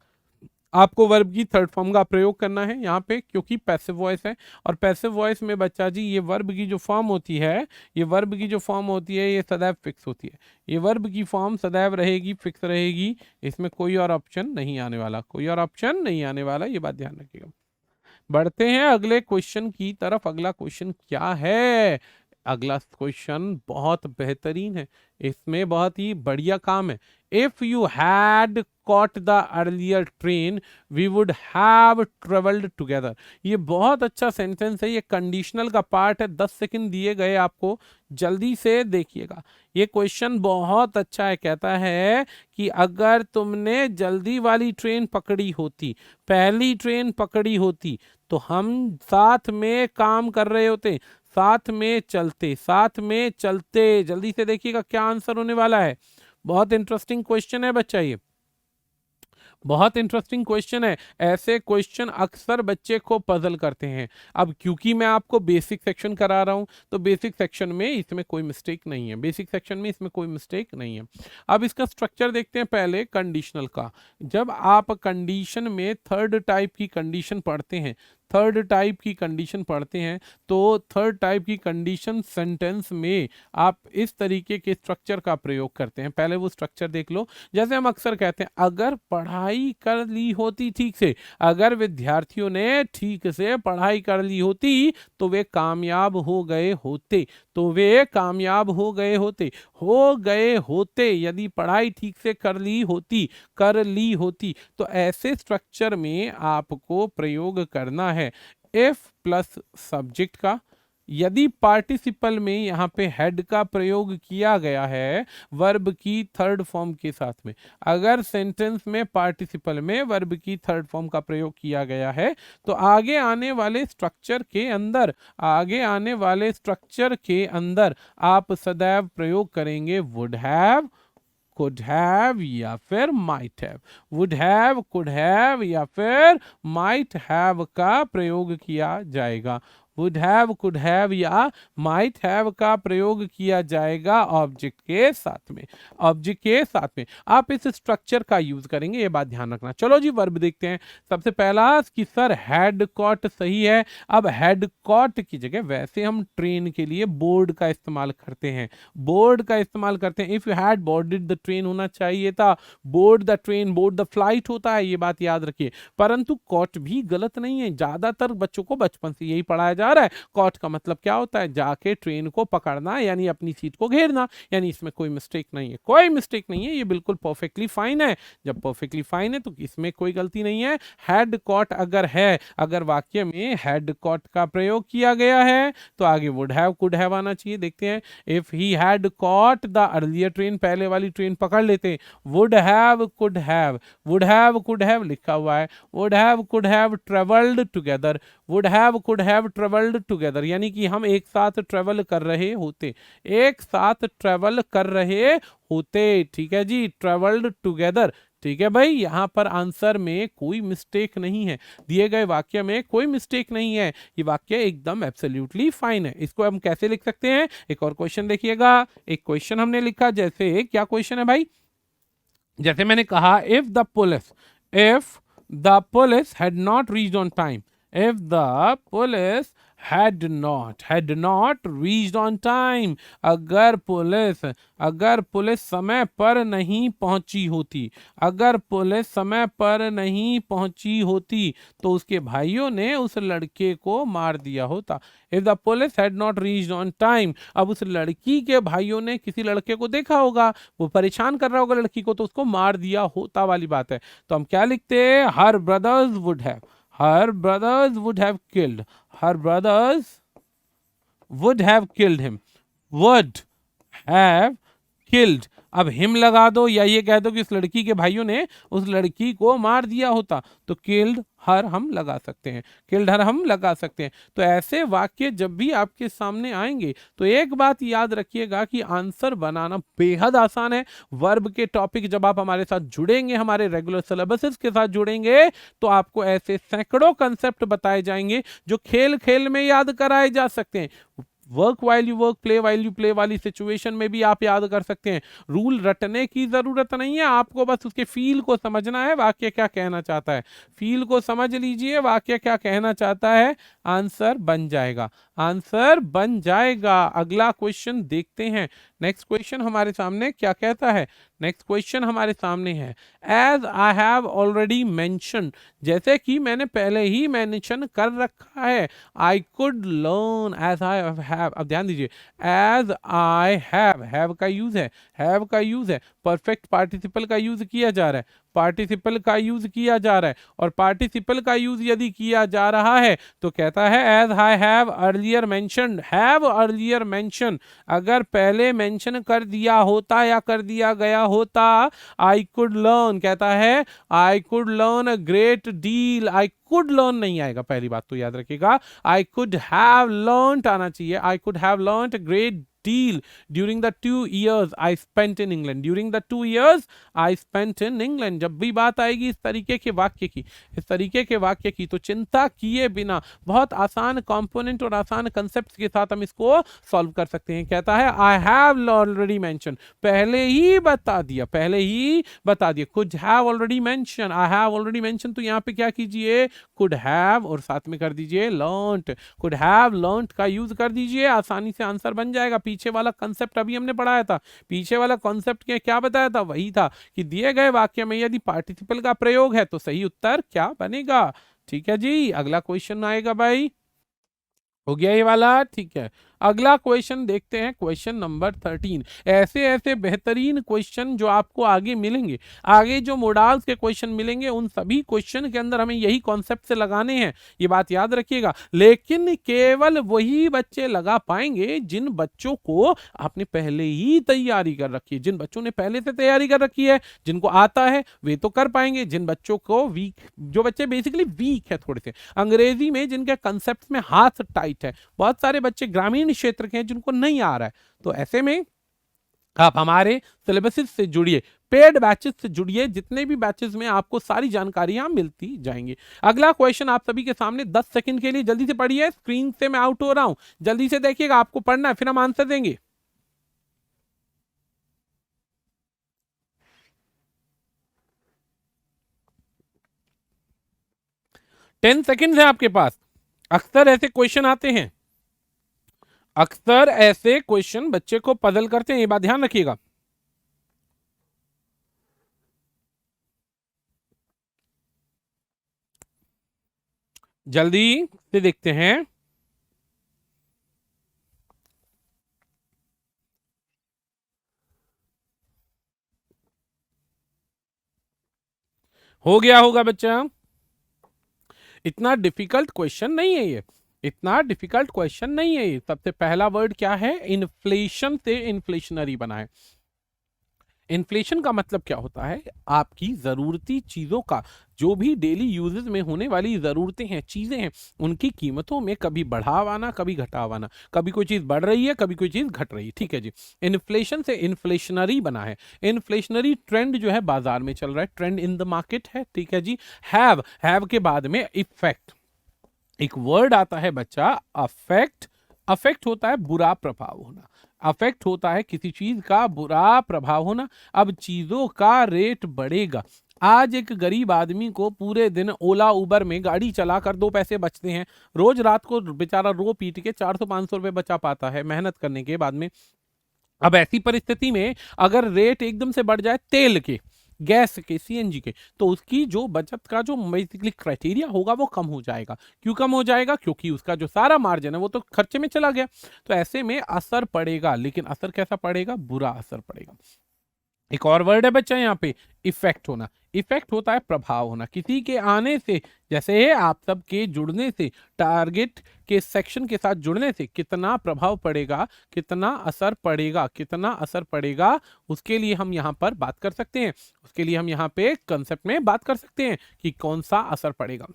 आपको वर्ब की थर्ड फॉर्म का प्रयोग करना है यहाँ पे, क्योंकि पैसिव वॉइस है। और पैसिव वॉइस में बच्चा जी ये वर्ब की जो फॉर्म होती है, ये वर्ब की जो फॉर्म होती है ये सदैव फिक्स होती है। ये वर्ब की फॉर्म सदैव रहेगी, फिक्स रहेगी, इसमें कोई और ऑप्शन नहीं आने वाला, कोई और ऑप्शन नहीं आने वाला, ये बात ध्यान रखिएगा। बढ़ते हैं अगले क्वेश्चन की तरफ। अगला क्वेश्चन क्या है? अगला क्वेश्चन बहुत बेहतरीन है, इसमें बहुत ही बढ़िया काम है। If you had caught the earlier train we would have travelled together. ये बहुत अच्छा सेंटेंस है, ये कंडीशनल का पार्ट है। 10 सेकंड दिए गए आपको, जल्दी से देखिएगा। ये क्वेश्चन बहुत अच्छा है, कहता है कि अगर तुमने जल्दी वाली ट्रेन पकड़ी होती, पहली ट्रेन पकड़ी होती, तो हम साथ में काम कर रहे होते, साथ में चलते, साथ में चलते। जल्दी से देखिएगा क्या आंसर होने वाला है। बहुत इंटरेस्टिंग क्वेश्चन है बच्चा, ये बहुत इंटरेस्टिंग क्वेश्चन है। ऐसे क्वेश्चन अक्सर बच्चे को पजल करते हैं। अब क्योंकि मैं आपको बेसिक सेक्शन करा रहा हूं, तो बेसिक सेक्शन में इसमें कोई मिस्टेक नहीं है, बेसिक सेक्शन में इसमें कोई मिस्टेक नहीं है। अब इसका स्ट्रक्चर देखते हैं पहले कंडीशनल का। जब आप कंडीशन में थर्ड टाइप की कंडीशन पढ़ते हैं, थर्ड टाइप की कंडीशन पढ़ते हैं, तो थर्ड टाइप की कंडीशन सेंटेंस में आप इस तरीके के स्ट्रक्चर का प्रयोग करते हैं। पहले वो स्ट्रक्चर देख लो। जैसे हम अक्सर कहते हैं, अगर पढ़ाई कर ली होती ठीक से, अगर विद्यार्थियों ने ठीक से पढ़ाई कर ली होती तो वे कामयाब हो गए होते, तो वे कामयाब हो गए होते, हो गए होते। यदि पढ़ाई ठीक से कर ली होती, कर ली होती, तो ऐसे स्ट्रक्चर में आपको प्रयोग करना है इफ प्लस सब्जेक्ट का। यदि पार्टिसिपल में यहाँ पे हेड का प्रयोग किया गया है वर्ब की थर्ड फॉर्म के साथ में, अगर सेंटेंस में पार्टिसिपल में वर्ब की थर्ड फॉर्म का प्रयोग किया गया है, तो आगे आने वाले स्ट्रक्चर के अंदर, आगे आने वाले स्ट्रक्चर के अंदर आप सदैव प्रयोग करेंगे वुड हैव, कुड हैव या फिर might have. Would have, could have या फिर माइट हैव का प्रयोग किया जाएगा। वुड हैव, कुड हैव या माइट हैव का प्रयोग किया जाएगा ऑब्जेक्ट के साथ में, ऑब्जेक्ट के साथ में आप इस स्ट्रक्चर का यूज करेंगे, ये बात ध्यान रखना। चलो जी वर्ब देखते हैं। सबसे पहला कि सर हैड कॉट सही है। अब हैड कॉट की जगह वैसे हम ट्रेन के लिए बोर्ड का इस्तेमाल करते हैं, बोर्ड का इस्तेमाल करते हैं। If you had boarded the train होना चाहिए था, board the train, board the flight होता है, ये बात याद रखिए। परंतु कॉट भी गलत नहीं है, ज्यादातर बच्चों को बचपन से यही पढ़ाया जा रहा है। कॉट का मतलब क्या होता है? जाके ट्रेन को पकड़ना, यानी अपनी सीट को घेरना, यानी इसमें कोई मिस्टेक नहीं है, कोई मिस्टेक नहीं है, ये बिल्कुल परफेक्टली फाइन है। जब परफेक्टली फाइन है तो इसमें कोई गलती नहीं है। हैड कॉट अगर है, अगर वाक्य में हैड कॉट का प्रयोग किया गया है तो आगे वुड हैव, कुड हैव आना चाहिए। देखते हैं, if he had caught the earlier train, पहले वाली ट्रेन पकड़ लेते, would have, could have, would have, could have लिखा हुआ है, would have, could have travelled together, would have, could have travelled together, यानी कि हम एक साथ ट्रेवल कर रहे होते, एक साथ ट्रेवल कर रहे होते। ठीक है जी, ट्रेवल्ड टुगेदर। ठीक है भाई, यहां पर आंसर में कोई मिस्टेक नहीं है, दिए गए वाक्य में कोई मिस्टेक नहीं है, ये वाक्य एकदम एब्सोल्युटली फाइन है। इसको हम कैसे लिख सकते हैं? एक और क्वेश्चन देखिएगा। एक क्वेश्चन हमने लिखा, जैसे क्या क्वेश्चन है भाई? जैसे मैंने कहा, if the police had not reached on time, if the police had not reached on time, अगर पुलिस समय पर नहीं पहुंची होती, अगर पुलिस समय पर नहीं पहुंची होती तो उसके भाइयों ने उस लड़के को मार दिया होता। If the police had not reached on time, अब उस लड़की के भाइयों ने किसी लड़के को देखा होगा, वो परेशान कर रहा होगा लड़की को, तो उसको मार दिया होता वाली बात है। तो हम क्या लिखते हैं? her brothers would have, her brothers would have killed, her brothers would have killed him, would have killed। अब हिम लगा दो या ये कह दो कि उस लड़की के भाइयों ने उस लड़की को मार दिया होता, तो किल्ड हर हम लगा सकते हैं, किल्ड हर हम लगा सकते हैं। तो ऐसे वाक्य जब भी आपके सामने आएंगे तो एक बात याद रखिएगा कि आंसर बनाना बेहद आसान है। वर्ब के टॉपिक जब आप हमारे साथ जुड़ेंगे, हमारे रेगुलर सिलेबसेस के साथ जुड़ेंगे, तो आपको ऐसे सैकड़ों कंसेप्ट बताए जाएंगे जो खेल खेल में याद कराए जा सकते हैं। Work while you work, play while you play वाली सिचुएशन में भी आप याद कर सकते हैं। रूल रटने की जरूरत नहीं है, आपको बस उसके फील को समझना है, वाक्य क्या कहना चाहता है। फील को समझ लीजिए, वाक्य क्या कहना चाहता है, आंसर बन जाएगा, आंसर बन जाएगा। अगला क्वेश्चन देखते हैं। नेक्स्ट क्वेश्चन हमारे सामने क्या कहता है, नेक्स्ट क्वेश्चन हमारे सामने है, as I have already mention, जैसे कि मैंने पहले ही मेंशन कर रखा है। I could learn as I have, अब ध्यान दीजिए, एज आई हैव का यूज है, हैव का यूज है, परफेक्ट पार्टिसिपल का यूज किया जा रहा है, पार्टिसिपल का यूज किया जा रहा है, और पार्टिसिपल का यूज यदि किया जा रहा है तो कहता है as I have earlier mentioned, have earlier mention, अगर पहले मेंशन कर दिया होता या कर दिया गया होता, आई कुड लर्न, कहता है I could learn a great deal, I could learn नहीं आएगा, पहली बात तो याद रखिएगा, आई कुड हैव लर्नड आना चाहिए, I could have learned a great deal during the 2 years I spent in England, during the 2 years I spent in England। जब भी बात आएगी इस तरीके के वाक्य की, इस तरीके के वाक्य की, तो चिंता किए बिना बहुत आसान कंपोनेंट और आसान कंसेप्ट के साथ हम इसको सॉल्व कर सकते हैं। कहता है आई हैव ऑलरेडी मेंशन, पहले ही बता दिया, पहले ही बता दिया, could have already mention, I have already mention, तो यहाँ पे क्या कीजिए, कुड हैव और साथ में कर दीजिए लर्नड, कुड हैव लर्नड का यूज कर दीजिए, आसानी से आंसर बन जाएगा। पीछे वाला कंसेप्ट अभी हमने पढ़ाया था, पीछे वाला कॉन्सेप्ट क्या बताया था, वही था कि दिए गए वाक्य में यदि पार्टिसिपल का प्रयोग है तो सही उत्तर क्या बनेगा। ठीक है जी, अगला क्वेश्चन आएगा भाई, हो गया ये वाला, ठीक है। अगला क्वेश्चन देखते हैं, क्वेश्चन नंबर 13। ऐसे ऐसे बेहतरीन क्वेश्चन जो आपको आगे मिलेंगे, आगे जो मोडाल्स के क्वेश्चन मिलेंगे, उन सभी क्वेश्चन के अंदर हमें यही कॉन्सेप्ट से लगाने हैं, ये बात याद रखिएगा। लेकिन केवल वही बच्चे लगा पाएंगे जिन बच्चों को आपने पहले ही तैयारी कर रखी है, जिन बच्चों ने पहले से तैयारी कर रखी है, जिनको आता है वे तो कर पाएंगे, जिन बच्चों को वीक, जो बच्चे बेसिकली वीक है थोड़े से अंग्रेजी में, जिनके कंसेप्ट में हाथ टाइट है, बहुत सारे बच्चे ग्रामीण क्षेत्र के हैं जिनको नहीं आ रहा है, तो ऐसे में आप हमारे सिलेबस से जुड़िए, पेड बैचेस से जुड़िए, जितने भी बैचेस में आपको सारी जानकारियां मिलती जाएंगी। अगला क्वेश्चन आप सभी के सामने 10 सेकंड के लिए जल्दी से पढ़िए, स्क्रीन से मैं आउट हो रहा हूं, जल्दी से देखिएगा, आपको पढ़ना है, फिर हम आंसर देंगे। 10 सेकंड है आपके पास। अक्सर ऐसे क्वेश्चन आते हैं, अक्सर ऐसे क्वेश्चन बच्चे को पजल करते हैं, ये बात ध्यान रखिएगा। जल्दी से देखते हैं, हो गया होगा बच्चा, इतना डिफिकल्ट क्वेश्चन नहीं है ये, इतना डिफिकल्ट क्वेश्चन नहीं है ये। सबसे पहला वर्ड क्या है, इन्फ्लेशन से इन्फ्लेशनरी बना है। इन्फ्लेशन का मतलब क्या होता है, आपकी ज़रूरती चीज़ों का, जो भी डेली यूजेस में होने वाली ज़रूरतें हैं, चीज़ें हैं, उनकी कीमतों में कभी बढ़ाव आना, कभी घटाव आना, कभी कोई चीज़ बढ़ रही है, कभी कोई चीज़ घट रही है। ठीक है जी, इन्फ्लेशन से इन्फ्लेशनरी बना है। इन्फ्लेशनरी ट्रेंड जो है बाजार में चल रहा है, ट्रेंड इन द मार्केट है। ठीक है जी, हैव के बाद में इफेक्ट, एक वर्ड आता है बच्चा अफेक्ट, अफेक्ट होता है बुरा प्रभाव होना, अफेक्ट होता है किसी चीज का बुरा प्रभाव होना। अब चीजों का रेट बढ़ेगा, आज एक गरीब आदमी को पूरे दिन ओला उबर में गाड़ी चलाकर 2 पैसे बचते हैं, रोज रात को बेचारा रो पीट के 400-500 रुपए बचा पाता है मेहनत करने के बाद में। अब ऐसी परिस्थिति में अगर रेट एकदम से बढ़ जाए तेल के, गैस के, सीएनजी के, तो उसकी जो बचत का जो बेसिकली क्राइटेरिया होगा वो कम हो जाएगा। क्यों कम हो जाएगा, क्योंकि उसका जो सारा मार्जिन है वो तो खर्चे में चला गया। तो ऐसे में असर पड़ेगा, लेकिन असर कैसा पड़ेगा, बुरा असर पड़ेगा। एक और वर्ड है बच्चा यहाँ पे, इफेक्ट होना। इफेक्ट होता है प्रभाव होना, किसी के आने से, जैसे आप सब के जुड़ने से, टारगेट के सेक्शन के साथ जुड़ने से कितना प्रभाव पड़ेगा, कितना असर पड़ेगा, कितना असर पड़ेगा, उसके लिए हम यहाँ पर बात कर सकते हैं, उसके लिए हम यहाँ पे कंसेप्ट में बात कर सकते हैं कि कौन सा असर पड़ेगा।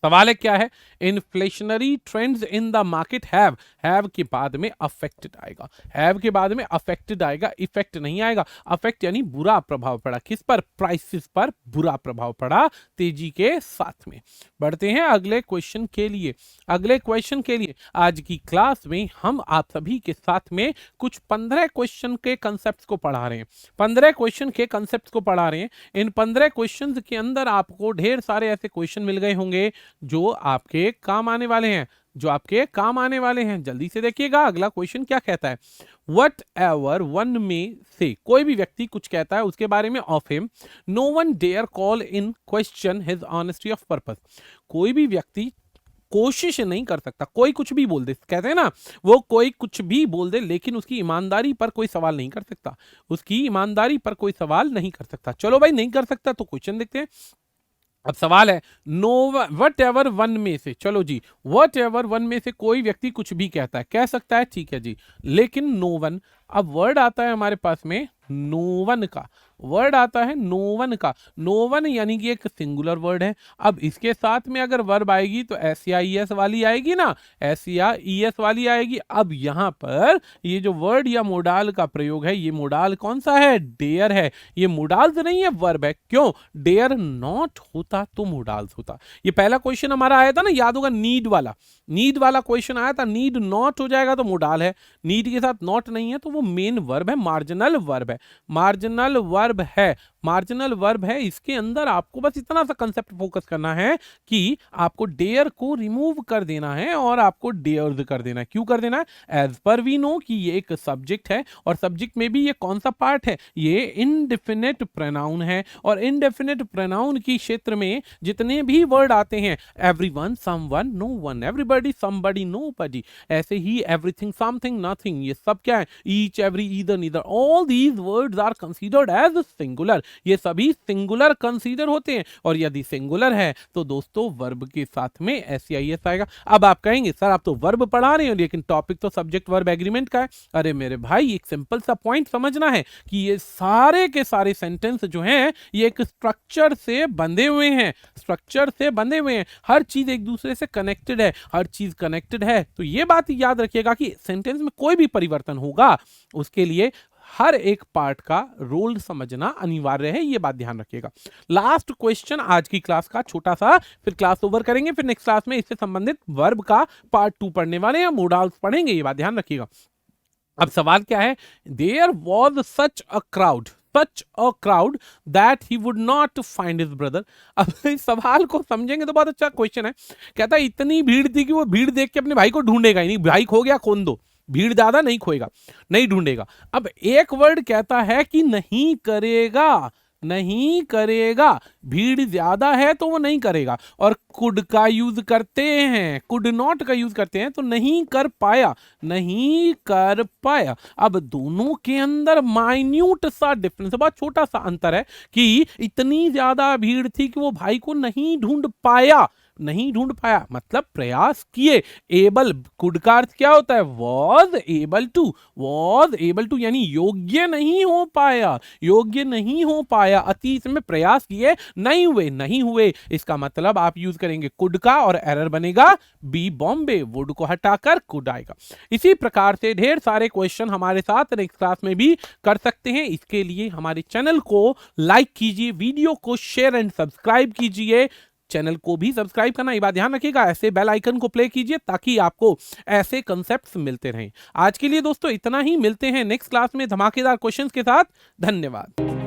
सवाल है क्या है, inflationary trends in the market have के बाद में अफेक्टेड आएगा, हैव के बाद में अफेक्टेड आएगा, इफेक्ट नहीं आएगा। अफेक्ट यानी बुरा प्रभाव पड़ा, किस पर, प्राइसेस पर बुरा प्रभाव पड़ा तेजी के साथ में। बढ़ते हैं अगले क्वेश्चन के लिए। अगले क्वेश्चन के लिए आज की क्लास में हम आप सभी के साथ में कुछ 15 क्वेश्चन के कंसेप्ट को पढ़ा रहे हैं, 15 क्वेश्चन के कंसेप्ट को पढ़ा रहे हैं। इन 15 क्वेश्चन के अंदर आपको ढेर सारे ऐसे क्वेश्चन मिल गए होंगे जो आपके काम आने वाले हैं, जो आपके काम आने वाले हैं। जल्दी से देखिएगा अगला क्वेश्चन क्या कहता है। वट एवर वन में से, कोई भी व्यक्ति कुछ कहता है उसके बारे में, of him no one dare call in question his honesty of purpose. कोई भी व्यक्ति कोशिश नहीं कर सकता, कोई कुछ भी बोल दे, कहते हैं ना वो कोई कुछ भी बोल दे लेकिन उसकी ईमानदारी पर कोई सवाल नहीं कर सकता, उसकी ईमानदारी पर कोई सवाल नहीं कर सकता। चलो भाई नहीं कर सकता तो क्वेश्चन देखते हैं। अब सवाल है नो वट एवर वन में से, चलो जी वट एवर वन में से कोई व्यक्ति कुछ भी कहता है, कह सकता है, ठीक है जी, लेकिन नो वन, अब वर्ड आता है हमारे पास में नो वन का, वर्ड आता है नो वन का। नो वन यानी कि एक सिंगुलर वर्ड है। अब इसके साथ में अगर वर्ब आएगी तो एस या ई एस वाली आएगी ना, एस या ई एस वाली आएगी। अब यहां पर ये जो वर्ड या मोडाल का प्रयोग है, ये मोडाल कौन सा है, डेयर है। ये मोडाल्स नहीं है, वर्ब है। क्यों, डेयर नॉट होता तो मोडाल्स होता। ये पहला क्वेश्चन हमारा आया था ना, याद होगा, नीड वाला, नीड वाला क्वेश्चन आया था। नीड नॉट हो जाएगा तो मोडाल है, नीड के साथ नॉट नहीं है तो वो मेन वर्ब है, मार्जिनल वर्ब है, मार्जिनल वर्ब है, मार्जिनल वर्ब है। इसके अंदर आपको बस इतना सा कंसेप्ट फोकस करना है कि आपको डेयर को रिमूव कर देना है और आपको डेयर्स कर देना है। क्यों कर देना है, एज पर वी नो कि ये एक सब्जेक्ट है और सब्जेक्ट में भी ये कौन सा पार्ट है, ये इनडेफिनेट प्रोनाउन है। और इनडेफिनेट प्रोनाउन की क्षेत्र में जितने भी वर्ड आते हैं, everyone, someone, no one, everybody, somebody, nobody, ऐसे ही एवरीथिंग, समथिंग, नथिंग, ये सब क्या है, each, every, either, neither, all these words are considered as singular. ये सभी सिंगुलर कंसीडर होते हैं और यदि सिंगुलर है तो दोस्तों वर्ब के साथ में एस या ई एस आएगा। अब आप कहेंगे सर आप तो वर्ब पढ़ा रहे हो लेकिन टॉपिक तो सब्जेक्ट वर्ब एग्रीमेंट का है। अरे मेरे भाई एक सिंपल सा पॉइंट समझना है कि ये सारे के सारे सेंटेंस जो हैं ये एक स्ट्रक्चर से बंधे हुए हैं, स्ट्रक्चर से बंधे हुए हैं। हर चीज एक दूसरे से कनेक्टेड है, हर चीज कनेक्टेड है। तो ये बात याद रखिएगा कि सेंटेंस में कोई भी परिवर्तन होगा उसके लिए हर एक पार्ट का रोल समझना अनिवार्य है, ये बात ध्यान रखिएगा। लास्ट क्वेश्चन आज की क्लास का, छोटा सा, फिर क्लास ओवर करेंगे, फिर नेक्स्ट क्लास में इससे संबंधित वर्ब का पार्ट 2 पढ़ने वाले हैं, मोडाल्स पढ़ेंगे, ये बात ध्यान रखिएगा। अब सवाल क्या है, there was such a crowd, such a crowd that he would not find his brother। अब इस सवाल को समझेंगे तो बहुत अच्छा क्वेश्चन है। कहता है इतनी भीड़ थी कि वो भीड़ देख के अपने भाई को ढूंढेगा ही नहीं, भाई खो गया खोन दो, भीड़ ज्यादा नहीं खोएगा, नहीं ढूंढेगा। अब एक वर्ड कहता है कि नहीं करेगा, नहीं करेगा, भीड़ ज्यादा है तो वो नहीं करेगा। और कुड का यूज करते हैं, कुड नॉट का यूज करते हैं तो नहीं कर पाया, नहीं कर पाया। अब दोनों के अंदर माइन्यूट सा डिफरेंस, बहुत छोटा सा अंतर है कि इतनी ज्यादा भीड़ थी कि वो भाई को नहीं ढूंढ पाया, नहीं ढूंढ पाया मतलब प्रयास किए। एबल, कुड का अर्थ क्या होता है, was able to, was able to यानी योग्य नहीं हो पाया, योग्य नहीं हो पाया, अतीत में प्रयास किए नहीं हुए, नहीं हुए। इसका मतलब आप यूज करेंगे कुड का और एरर बनेगा बी बॉम्बे, वुड को हटाकर कुड आएगा। इसी प्रकार से ढेर सारे क्वेश्चन हमारे साथ नेक्स्ट क्लास में भी कर सकते हैं। इसके लिए हमारे चैनल को लाइक कीजिए, वीडियो को शेयर एंड सब्सक्राइब कीजिए। चैनल को भी सब्सक्राइब करना, ये बात ध्यान रखिएगा, ऐसे बेल आइकन को प्ले कीजिए ताकि आपको ऐसे कंसेप्ट्स मिलते रहें। आज के लिए दोस्तों इतना ही, मिलते हैं नेक्स्ट क्लास में धमाकेदार क्वेश्चंस के साथ। धन्यवाद।